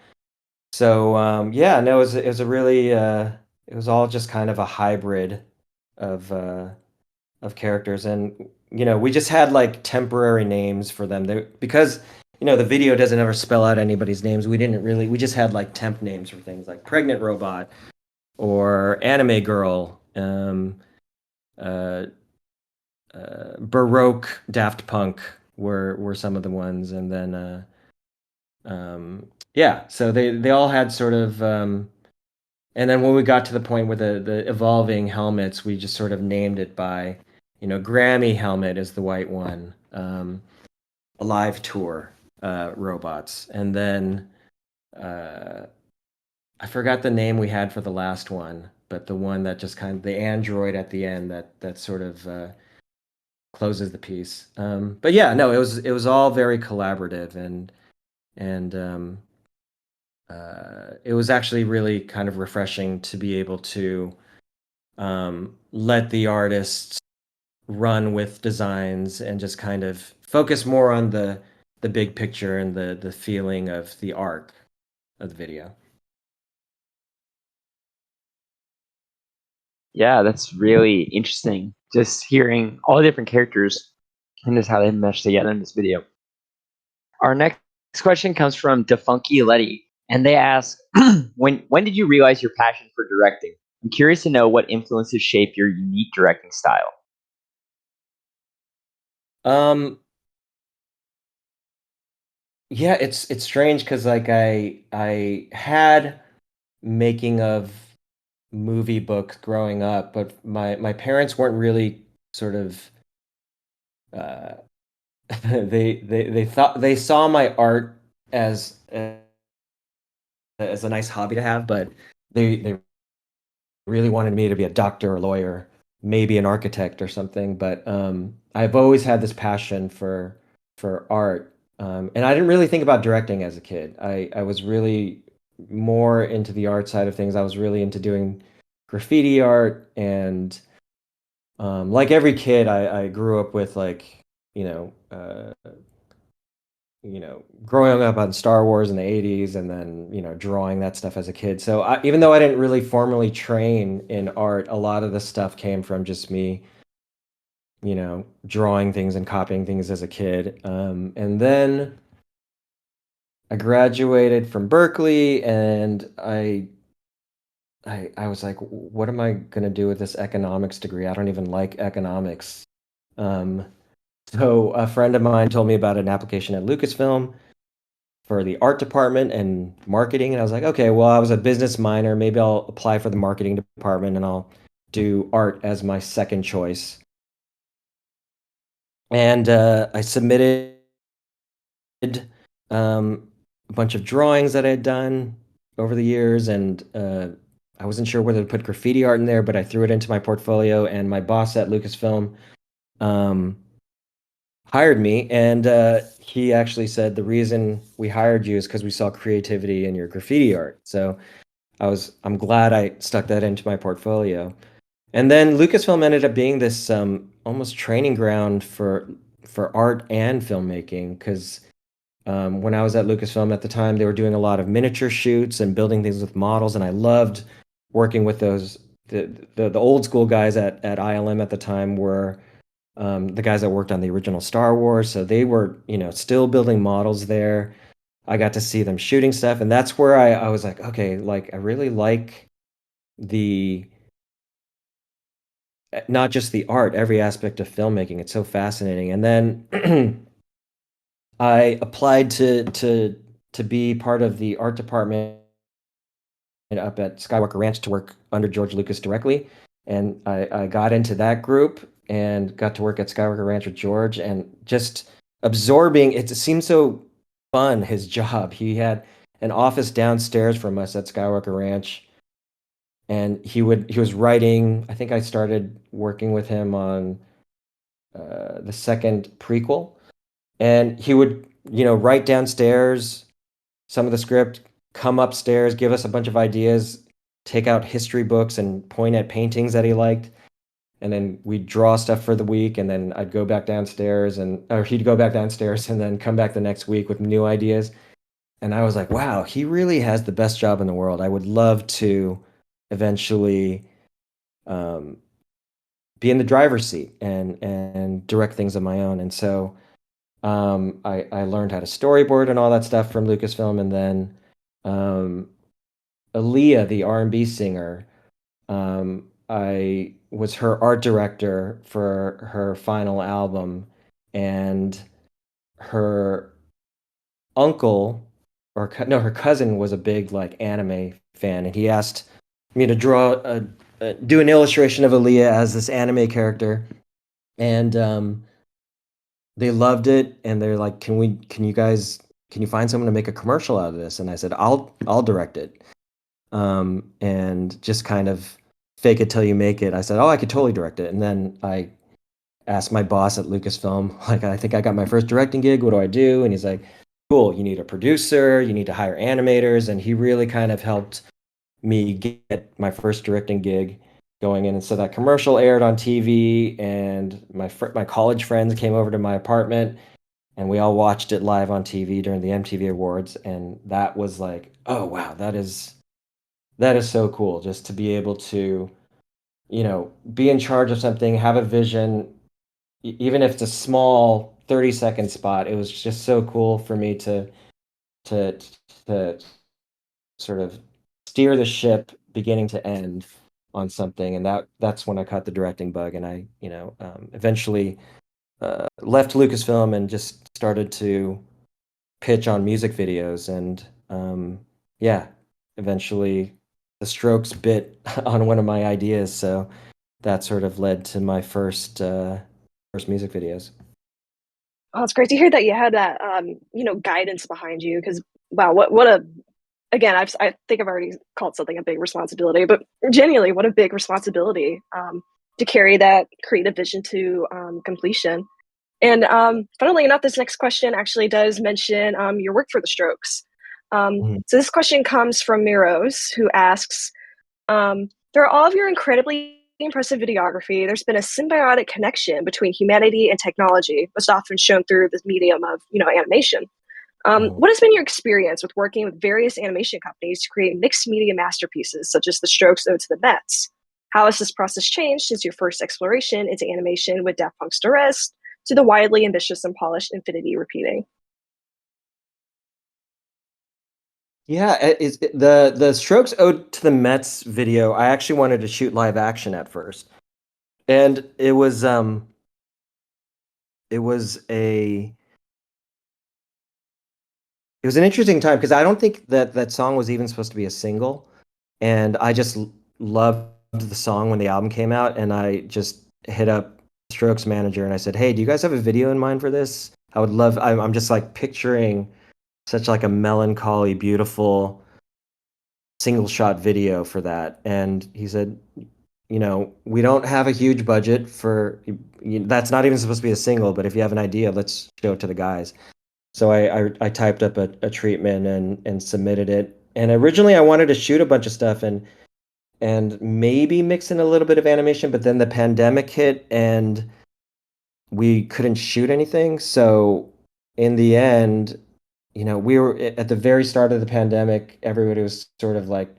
Speaker 2: So yeah, no, it was a really it was all just kind of a hybrid of uh, of characters, and we just had like temporary names for them. Because the video doesn't ever spell out anybody's names. We just had like temp names for things like pregnant robot or anime girl, uh, Baroque Daft Punk were some of the ones, and then yeah, so they all had sort of, and then when we got to the point with the evolving helmets, we just sort of named it by, Grammy helmet is the white one, Alive Tour robots, and then uh, I forgot the name we had for the last one, but the one that just kind of the android at the end that sort of closes the piece. But yeah, no, it was all very collaborative, and it was actually really kind of refreshing to be able to let the artists run with designs and just kind of focus more on the big picture and the feeling of the arc of the video.
Speaker 3: Yeah, that's really interesting. Just hearing all the different characters and just how they mesh together in this video. Our next question comes from Defunky Letty, and they ask, when did you realize your passion for directing? I'm curious to know what influences shape your unique directing style.
Speaker 2: Um, yeah, it's strange because like I had making of movie books growing up, but my parents weren't really sort of uh, they thought they saw my art as a nice hobby to have, but they really wanted me to be a doctor or lawyer, maybe an architect or something. But I've always had this passion for art, and I didn't really think about directing as a kid. I was really more into the art side of things. I was really into doing graffiti art, and like every kid, I grew up with like you know. Growing up on Star Wars in the 80s and then, drawing that stuff as a kid. So even though I didn't really formally train in art, a lot of the stuff came from just me, drawing things and copying things as a kid. And then I graduated from Berkeley and I was like, what am I going to do with this economics degree? I don't even like economics. Um, so a friend of mine told me about an application at Lucasfilm for the art department and marketing. And I was like, okay, well, I was a business minor. Maybe I'll apply for the marketing department and I'll do art as my second choice. And I submitted a bunch of drawings that I had done over the years. And I wasn't sure whether to put graffiti art in there, but I threw it into my portfolio. And my boss at Lucasfilm um, hired me, and he actually said the reason we hired you is because we saw creativity in your graffiti art. So I'm glad I stuck that into my portfolio. And then Lucasfilm ended up being this almost training ground for art and filmmaking because when I was at Lucasfilm at the time, they were doing a lot of miniature shoots and building things with models, and I loved working with those. The old school guys at ILM at the time were the guys that worked on the original Star Wars. So they were, still building models there. I got to see them shooting stuff. And that's where I was like, okay, like I really like the, not just the art, every aspect of filmmaking. It's so fascinating. And then I applied to be part of the art department up at Skywalker Ranch to work under George Lucas directly. And I got into that group and got to work at Skywalker Ranch with George, and just absorbing it seemed so fun, his job. He had an office downstairs from us at Skywalker Ranch, and he was writing. I think I started working with him on the second prequel, and he would, write downstairs some of the script, come upstairs, give us a bunch of ideas, take out history books and point at paintings that he liked, and then we'd draw stuff for the week, and then I'd go back downstairs, or he'd go back downstairs and then come back the next week with new ideas. And I was like, wow, he really has the best job in the world. I would love to eventually um, be in the driver's seat and direct things of my own. And so I learned how to storyboard and all that stuff from Lucasfilm, and then um, Aaliyah, the R&B singer, I was her art director for her final album, and her uncle, no, her cousin was a big like anime fan, and he asked me to do an illustration of Aaliyah as this anime character, and they loved it, and they're like, can you find someone to make a commercial out of this? And I said, I'll direct it. And just kind of fake it till you make it. I said, oh, I could totally direct it. And then I asked my boss at Lucasfilm, like, I think I got my first directing gig. What do I do? And he's like, cool, you need a producer, you need to hire animators. And he really kind of helped me get my first directing gig going in. And so that commercial aired on TV, and my college friends came over to my apartment, and we all watched it live on TV during the MTV Awards. And that was like, oh wow, that is so cool, just to be able to, be in charge of something, have a vision, even if it's a small 30-second spot. It was just so cool for me to to sort of steer the ship beginning to end on something, and that's when I caught the directing bug, and I, eventually left Lucasfilm and just started to pitch on music videos, and yeah, eventually the Strokes bit on one of my ideas, so that sort of led to my first music videos.
Speaker 1: Oh, it's great to hear that you had that, guidance behind you. Because wow, what a again, I think I've already called something a big responsibility, but genuinely, what a big responsibility to carry that creative vision to completion. And funnily enough, this next question actually does mention your work for the Strokes.
Speaker 2: Mhm.
Speaker 1: So this question comes from Miros, who asks, through all of your incredibly impressive videography, there's been a symbiotic connection between humanity and technology, most often shown through the medium of, animation.
Speaker 2: Mhm.
Speaker 1: What has been your experience with working with various animation companies to create mixed media masterpieces, such as The Strokes' Ode to the Mets? How has this process changed since your first exploration into animation with Daft Punk's The Rest to the widely ambitious and polished Infinity Repeating?
Speaker 2: Yeah, the Strokes Ode to the Mets video. I actually wanted to shoot live action at first, and it was a it was an interesting time, because I don't think that song was even supposed to be a single, and I just loved the song when the album came out, and I just hit up Strokes manager and I said, "Hey, do you guys have a video in mind for this? I would love." I'm just like picturing such like a melancholy, beautiful single shot video for that, and he said, we don't have a huge budget for that's not even supposed to be a single, but if you have an idea, let's show it to the guys. So I typed up a treatment and submitted it. And originally I wanted to shoot a bunch of stuff and maybe mix in a little bit of animation, but then the pandemic hit and we couldn't shoot anything. So in the end, we were at the very start of the pandemic, everybody was sort of like,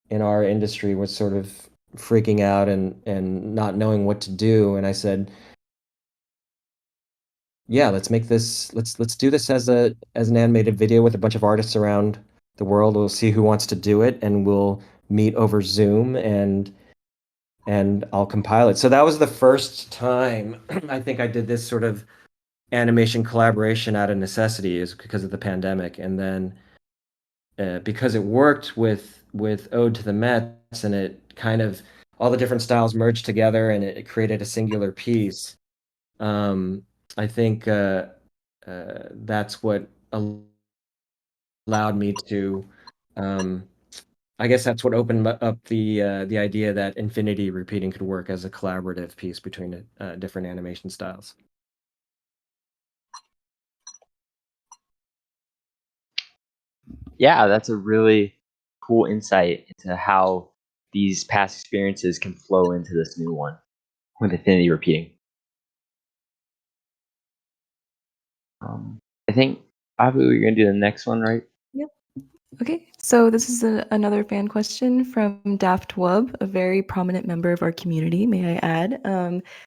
Speaker 2: in our industry, was sort of freaking out and not knowing what to do. And I said, yeah, let's do this as an animated video with a bunch of artists around the world. We'll see who wants to do it, and we'll meet over Zoom, and I'll compile it. So that was the first time I think I did this sort of animation collaboration out of necessity, is because of the pandemic. And then because it worked with with Ode to the Mets, and it kind of all the different styles merged together, and it created a singular piece. I think that's what allowed me to. Um, I guess that's what opened up the idea that infinity repeating could work as a collaborative piece between different animation styles.
Speaker 3: Yeah, that's a really cool insight into how these past experiences can flow into this new one with infinity repeating. I think probably we're going to do the next one, right?
Speaker 4: Yep. Okay, so this is another fan question from Daft, a very prominent member of our community, may I add.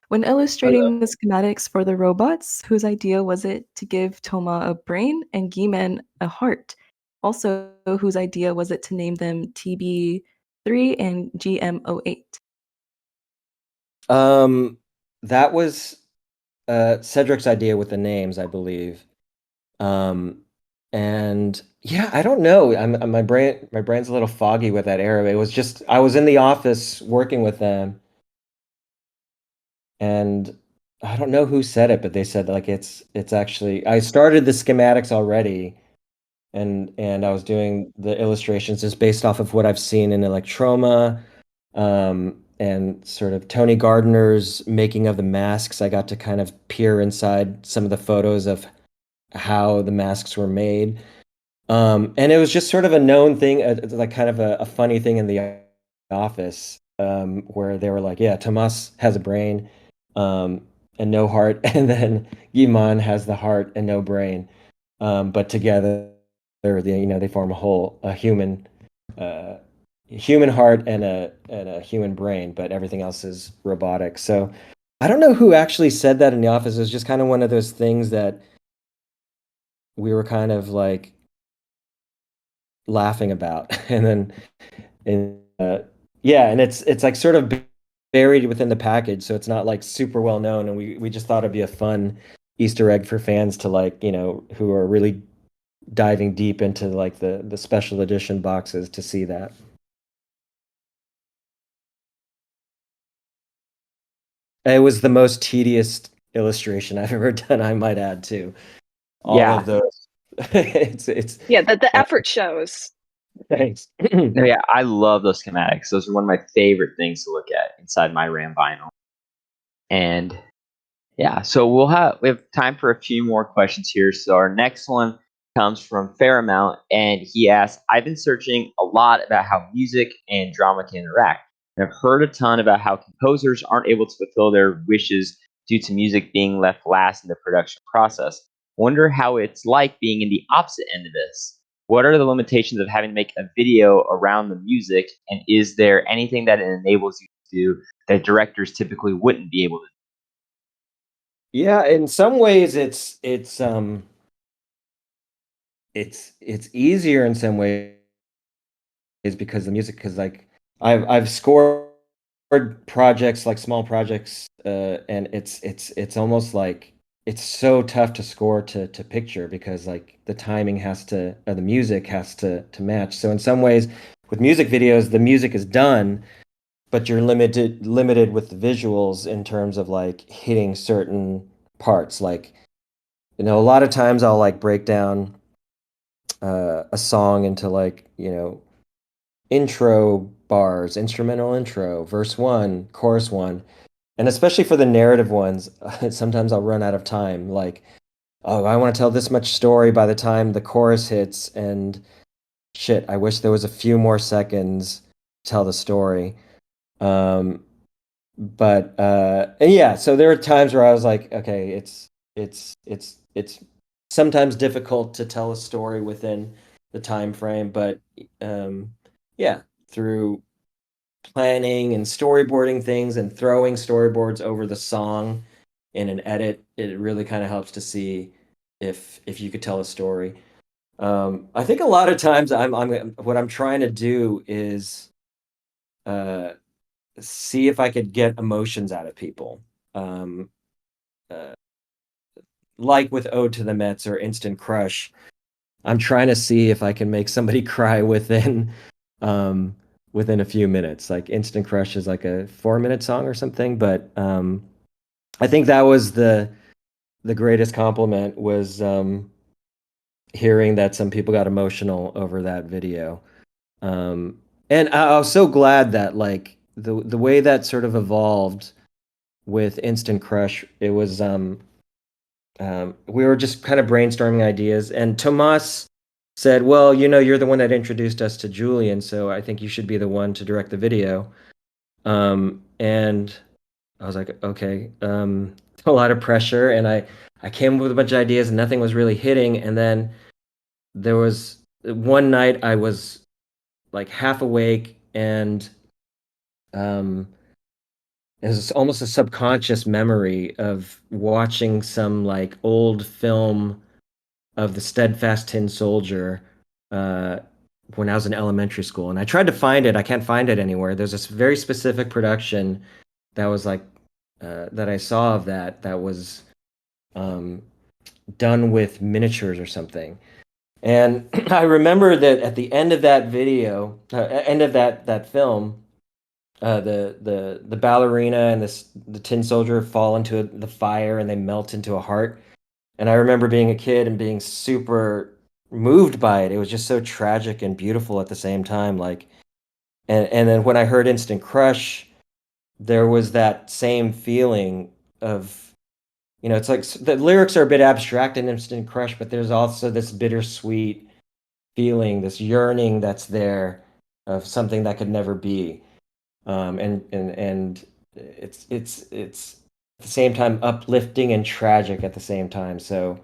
Speaker 4: When illustrating the schematics for the robots, whose idea was it to give Toma a brain and Guy-Man a heart? Also, whose idea was it to name them TB3 and GM08?
Speaker 2: That was Cedric's idea with the names, I believe. And yeah, I don't know. My brain's a little foggy with that era. It was just I was in the office working with them, and I don't know who said it, but they said like it's actually I started the schematics already, and I was doing the illustrations just based off of what I've seen in Electroma, and sort of Tony Gardner's making of the masks. I got to kind of peer inside some of the photos of how the masks were made. And it was just sort of a known thing, like kind of a funny thing in the office, where they were like, "Yeah, Tomas has a brain, um, and no heart," and then Guiman has the heart and no brain. But together, they form a uh, human heart and a human brain, but everything else is robotic. So I don't know who actually said that in the office. It was just kind of one of those things that we were kind of like laughing about, and then yeah, and it's like sort of buried within the package, so it's not like super well known, and we just thought it'd be a fun Easter egg for fans to like, who are really diving deep into like the special edition boxes to see that. It was the most tedious illustration I've ever done, I might add, too. All
Speaker 3: Yeah.
Speaker 2: of those. It's
Speaker 1: Yeah, the effort shows.
Speaker 2: thanks.
Speaker 3: No, yeah, I love those schematics. Those are one of my favorite things to look at inside my RAM vinyl. And yeah, so we have time for a few more questions here. So our next one comes from Fairmount, and he asks, I've been searching a lot about how music and drama can interact. And I've heard a ton about how composers aren't able to fulfill their wishes due to music being left last in the production process. Wonder how it's like being in the opposite end of this. What are the limitations of having to make a video around the music, and is there anything that it enables you to do that directors typically wouldn't be able to?
Speaker 2: Yeah, in some ways it's easier in some ways because the music is like I've scored projects, like small projects, and it's almost like it's so tough to score to picture, because like the timing has to the music has to match. So in some ways with music videos, the music is done, but you're limited with the visuals in terms of like hitting certain parts. Like, a lot of times I'll like break down a song into like, intro bars, instrumental intro, verse one, chorus one. And especially for the narrative ones, sometimes I'll run out of time. Like, oh, I want to tell this much story by the time the chorus hits, and shit, I wish there was a few more seconds to tell the story. Um, but and yeah, so there are times where I was like, okay, it's sometimes difficult to tell a story within the time frame, but yeah, through planning and storyboarding things and throwing storyboards over the song in an edit, it really kind of helps to see if you could tell a story. I think a lot of times I'm what I'm trying to do is uh, see if I could get emotions out of people. Um, uh, like with Ode to the Mets or Instant Crush, I'm trying to see if I can make somebody cry within um, within a few minutes. Like Instant Crush is like a 4-minute song or something, but I think that was the greatest compliment was hearing that some people got emotional over that video. Um, and I was so glad that like the way that sort of evolved with Instant Crush, it was we were just kind of brainstorming ideas, and Tomas said, "Well, you know, you're the one that introduced us to Julian, so I think you should be the one to direct the video." And I was like, "Okay." A lot of pressure, and I came up with a bunch of ideas, and nothing was really hitting. And then there was one night I was like half awake, and um, it was almost a subconscious memory of watching some like old film of the Steadfast Tin Soldier uh, when I was in elementary school, and I tried to find it. I can't find it anywhere. There's this very specific production that was like that I saw of that was um, done with miniatures or something. And I remember that at the end of that video, end of that film, the ballerina and the tin soldier fall into the fire and they melt into a heart. And I remember being a kid and being super moved by it. It was just so tragic and beautiful at the same time. Like, and then when I heard Instant Crush, there was that same feeling of, you know, it's like the lyrics are a bit abstract in Instant Crush, but there's also this bittersweet feeling, this yearning that's there of something that could never be. And it's at the same time uplifting and tragic at the same time. So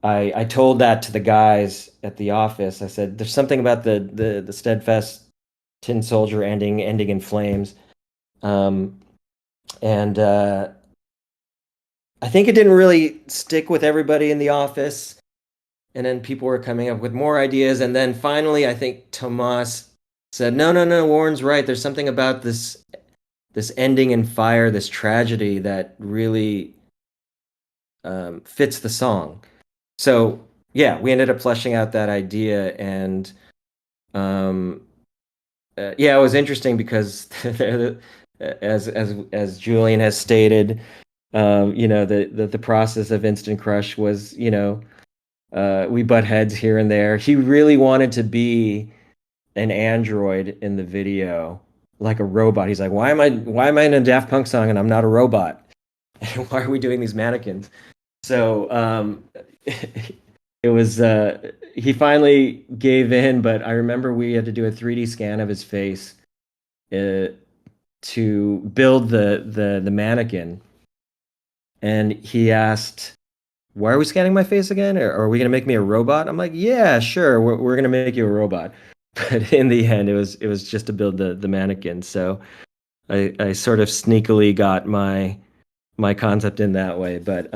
Speaker 2: I told that to the guys at the office. I said, "There's something about the steadfast tin soldier ending in flames," um, and I think it didn't really stick with everybody in the office. And then people were coming up with more ideas, and then finally, I think Tomas said, "No, no, no, Warren's right. There's something about this ending in fire, this tragedy that really fits the song." So yeah, we ended up fleshing out that idea, and um, yeah, it was interesting because as Julian has stated, you know, the process of Instant Crush was, you know, we butt heads here and there. He really wanted to be an android in the video, like a robot. He's like, why am I in a Daft Punk song and I'm not a robot? Why are we doing these mannequins? So it was he finally gave in, but I remember we had to do a 3D scan of his face uh, to build the mannequin, and he asked, "Why are we scanning my face again? Or are we gonna make me a robot?" I'm like, "Yeah, sure, we're gonna make you a robot." But in the end, it was just to build the mannequin. So I sort of sneakily got my concept in that way. But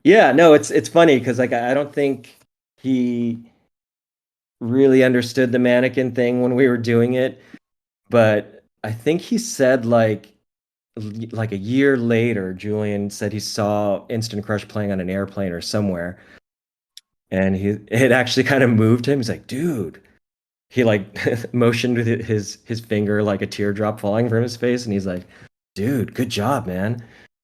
Speaker 2: yeah, no, it's funny because like I don't think he really understood the mannequin thing when we were doing it, but I think he said like a year later, Julian said he saw Instant Crush playing on an airplane or somewhere, and it actually kind of moved him. He's like, "Dude." He like motioned with his finger like a teardrop falling from his face, and he's like, "Dude, good job, man."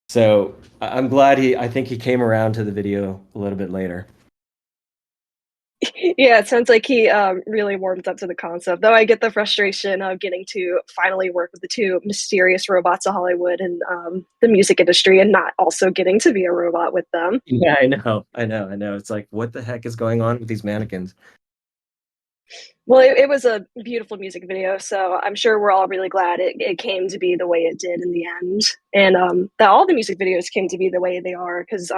Speaker 2: So I'm glad I think he came around to the video a little bit later.
Speaker 1: Yeah, it sounds like he really warmed up to the concept. Though I get the frustration of getting to finally work with the two mysterious robots of Hollywood and the music industry, and not also getting to be a robot with them.
Speaker 2: Yeah, I know. It's like, what the heck is going on with these mannequins?
Speaker 1: Well, it was a beautiful music video, so I'm sure we're all really glad it came to be the way it did in the end, and that all the music videos came to be the way they are. Because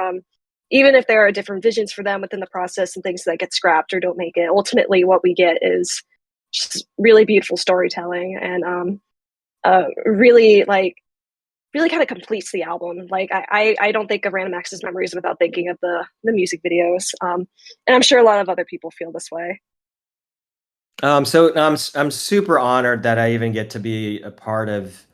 Speaker 1: even if there are different visions for them within the process and things that get scrapped or don't make it, ultimately what we get is just really beautiful storytelling and really really kind of completes the album. Like I don't think of Random Access Memories without thinking of the music videos, and I'm sure a lot of other people feel this way.
Speaker 2: So I'm super honored that I even get to be a part of,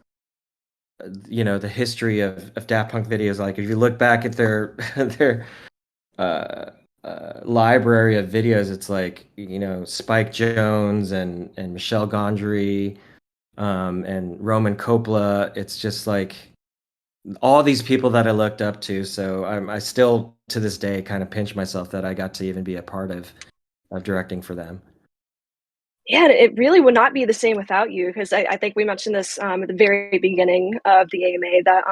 Speaker 2: you know, the history of Daft Punk videos. Like if you look back at their their uh, library of videos. It's like, Spike Jones and Michelle Gondry, and Roman Coppola. It's just like all these people that I looked up to. So I still to this day kind of pinch myself that I got to even be a part of directing for them.
Speaker 1: Yeah, it really would not be the same without you, because I think we mentioned this at the very beginning of the AMA that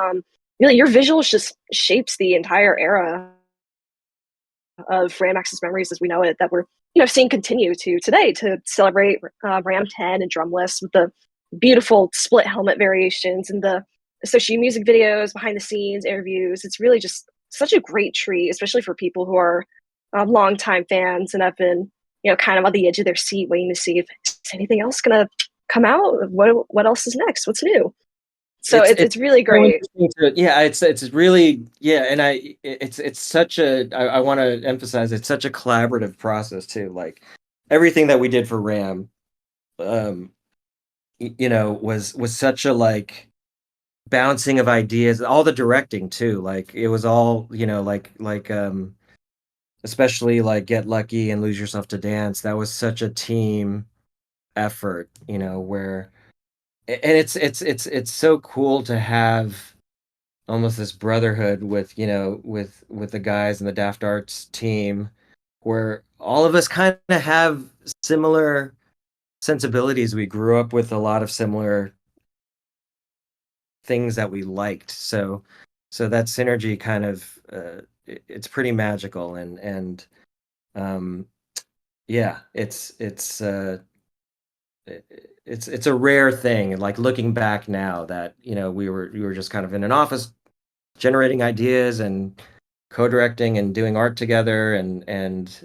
Speaker 1: really your visuals just shapes the entire era of Ram Access Memories as we know it, that we're seeing continue to today to celebrate Ram 10 and Drumless with the beautiful split helmet variations and the associated music videos, behind the scenes interviews. It's really just such a great treat, especially for people who are longtime fans and have been kind of on the edge of their seat waiting to see if is anything else gonna come out. What else is next? What's new? So it's really
Speaker 2: so
Speaker 1: great.
Speaker 2: yeah, it's really, yeah, and it's such I want to emphasize it's such a collaborative process too. Like everything that we did for Ram, was such a like bouncing of ideas, all the directing too. Like it was all, especially like Get Lucky and Lose Yourself to Dance. That was such a team effort, where and it's so cool to have almost this brotherhood with with the guys in the Daft Arts team, where all of us kind of have similar sensibilities. We grew up with a lot of similar things that we liked, so that synergy kind of it's pretty magical, and um yeah, it's a rare thing. Like looking back now, that we were just kind of in an office generating ideas and co-directing and doing art together, and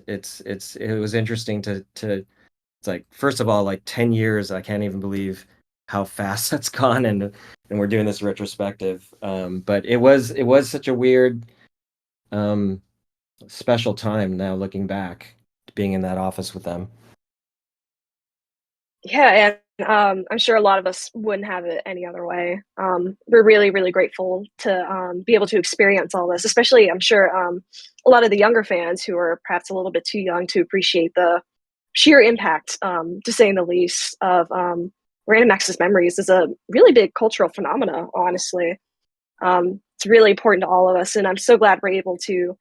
Speaker 2: it was interesting to it's like, first of all, like 10 years, I can't even believe how fast that's gone, and we're doing this retrospective, but it was such a weird, um special time now looking back, being in that office with them.
Speaker 1: Yeah, and I'm sure a lot of us wouldn't have it any other way. We're really, really grateful to be able to experience all this, especially I'm sure a lot of the younger fans who are perhaps a little bit too young to appreciate the sheer impact, to say the least, of Random Access Memories is a really big cultural phenomena, honestly. It's really important to all of us, and I'm so glad we're able to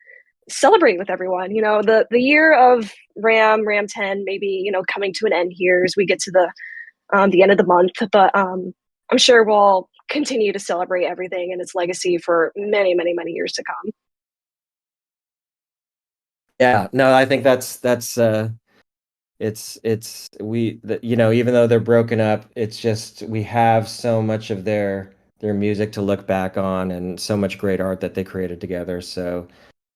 Speaker 1: celebrate with everyone. The year of Ram 10, maybe coming to an end here as we get to the end of the month, but I'm sure we'll continue to celebrate everything and its legacy for many, many, many years to come.
Speaker 2: Yeah, no, I think that's it's we the, even though they're broken up, it's just we have so much of their music to look back on, and so much great art that they created together. So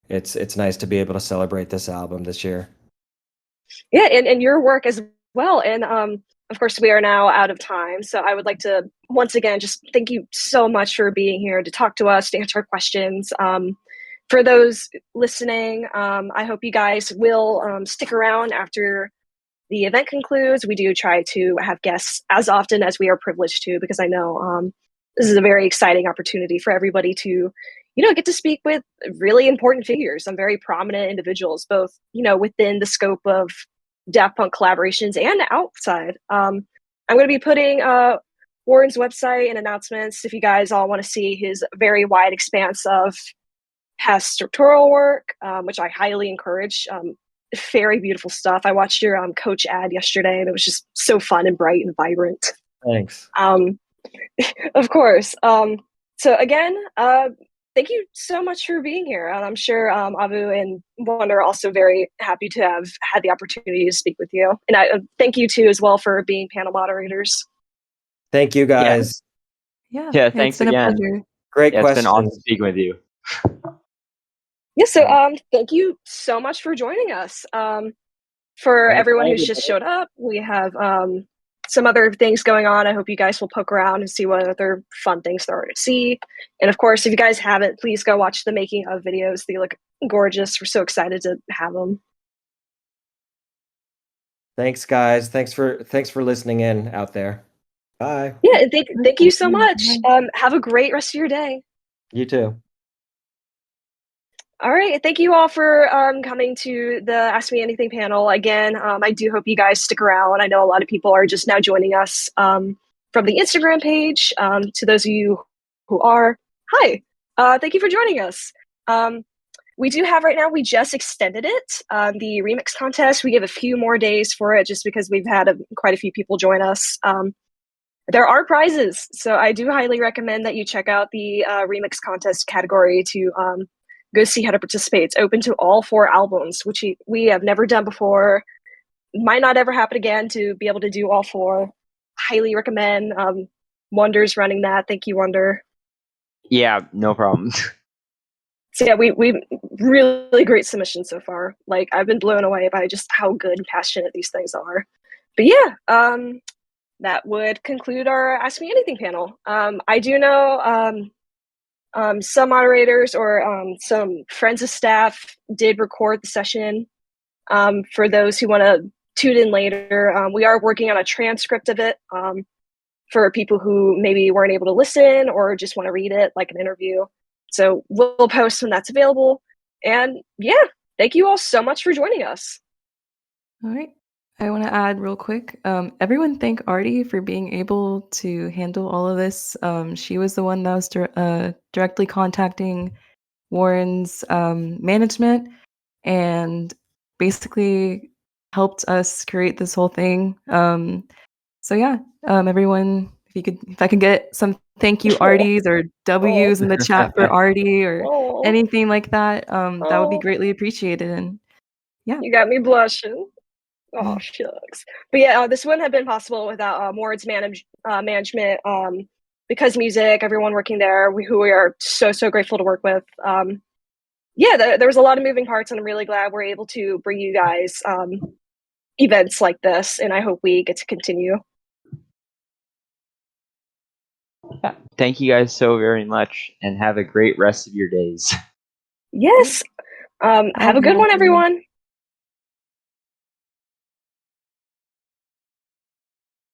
Speaker 2: it's nice to be able to celebrate this album this year.
Speaker 1: Yeah, and your work as well. And of course, we are now out of time. So I would like to once again just thank you so much for being here to talk to us, to answer our questions. For those listening, I hope you guys will stick around after the event concludes. We do try to have guests as often as we are privileged to, because I know this is a very exciting opportunity for everybody to, get to speak with really important figures, some very prominent individuals, both, within the scope of Daft Punk collaborations and outside. I'm going to be putting Warren's website and announcements if you guys all want to see his very wide expanse of pastoral work, which I highly encourage. Very beautiful stuff. I watched your coach ad yesterday, and it was just so fun and bright and vibrant.
Speaker 2: Thanks.
Speaker 1: Of course. So again, thank you so much for being here. And I'm sure Abu and Wanda are also very happy to have had the opportunity to speak with you. And I thank you too as well for being panel moderators.
Speaker 2: Thank you,
Speaker 3: Yeah.
Speaker 2: guys.
Speaker 4: Yeah,
Speaker 3: Yeah,
Speaker 4: it's
Speaker 3: thanks
Speaker 4: been
Speaker 3: again.
Speaker 4: a pleasure.
Speaker 2: Great
Speaker 3: Yeah, it's been awesome
Speaker 2: questions.
Speaker 3: speaking with you.
Speaker 1: Yeah, so thank you so much for joining us. For
Speaker 2: Thanks,
Speaker 1: everyone who's just
Speaker 2: everybody.
Speaker 1: showed up, we have some other things going on. I hope you guys will poke around and see what other fun things there are to see. And of course, if you guys haven't, please go watch the making of videos. They look gorgeous. We're so excited to have them.
Speaker 2: Thanks, guys. Thanks for listening in out there. Bye.
Speaker 1: Yeah, and thank you so
Speaker 4: Bye.
Speaker 1: much. Have a great rest of your day.
Speaker 2: You too.
Speaker 1: All right. Thank you all for coming to the Ask Me Anything panel. Again, I do hope you guys stick around. I know a lot of people are just now joining us from the Instagram page. To those of you who are, hi. Thank you for joining us. We do have right now, we just extended it. The remix contest, we give a few more days for it just because we've had quite a few people join us. There are prizes, so I do highly recommend that you check out the remix contest category to go see how to participate. It's open to all 4 albums, which we have never done before. Might not ever happen again to be able to do all 4. Highly recommend. Wonder's running that. Thank you, Wonder.
Speaker 3: Yeah, no problem.
Speaker 1: So yeah, we really great submissions so far. Like I've been blown away by just how good and passionate these things are. But yeah, that would conclude our Ask Me Anything panel. I do know some moderators or some friends of staff did record the session. For those who want to tune in later, we are working on a transcript of it for people who maybe weren't able to listen or just want to read it like an interview. So we'll post when that's available. And yeah, thank you all so much for joining us.
Speaker 4: All right. I want to add real quick. Everyone thank Artie for being able to handle all of this. She was the one that was directly contacting Warren's management and basically helped us create this whole thing. So yeah, everyone, if I could get some thank you Arties or W's in the chat for Artie or anything like that, that would be greatly appreciated. And yeah,
Speaker 1: you got me blushing. Oh shucks. But yeah, this wouldn't have been possible without Ward's management. Because music, everyone working there, who we are so grateful to work with. Yeah, there was a lot of moving parts, and I'm really glad we're able to bring you guys events like this, and I hope we get to continue.
Speaker 3: Yeah. Thank you guys so very much, and have a great rest of your days.
Speaker 1: Yes. Have a good one, everyone.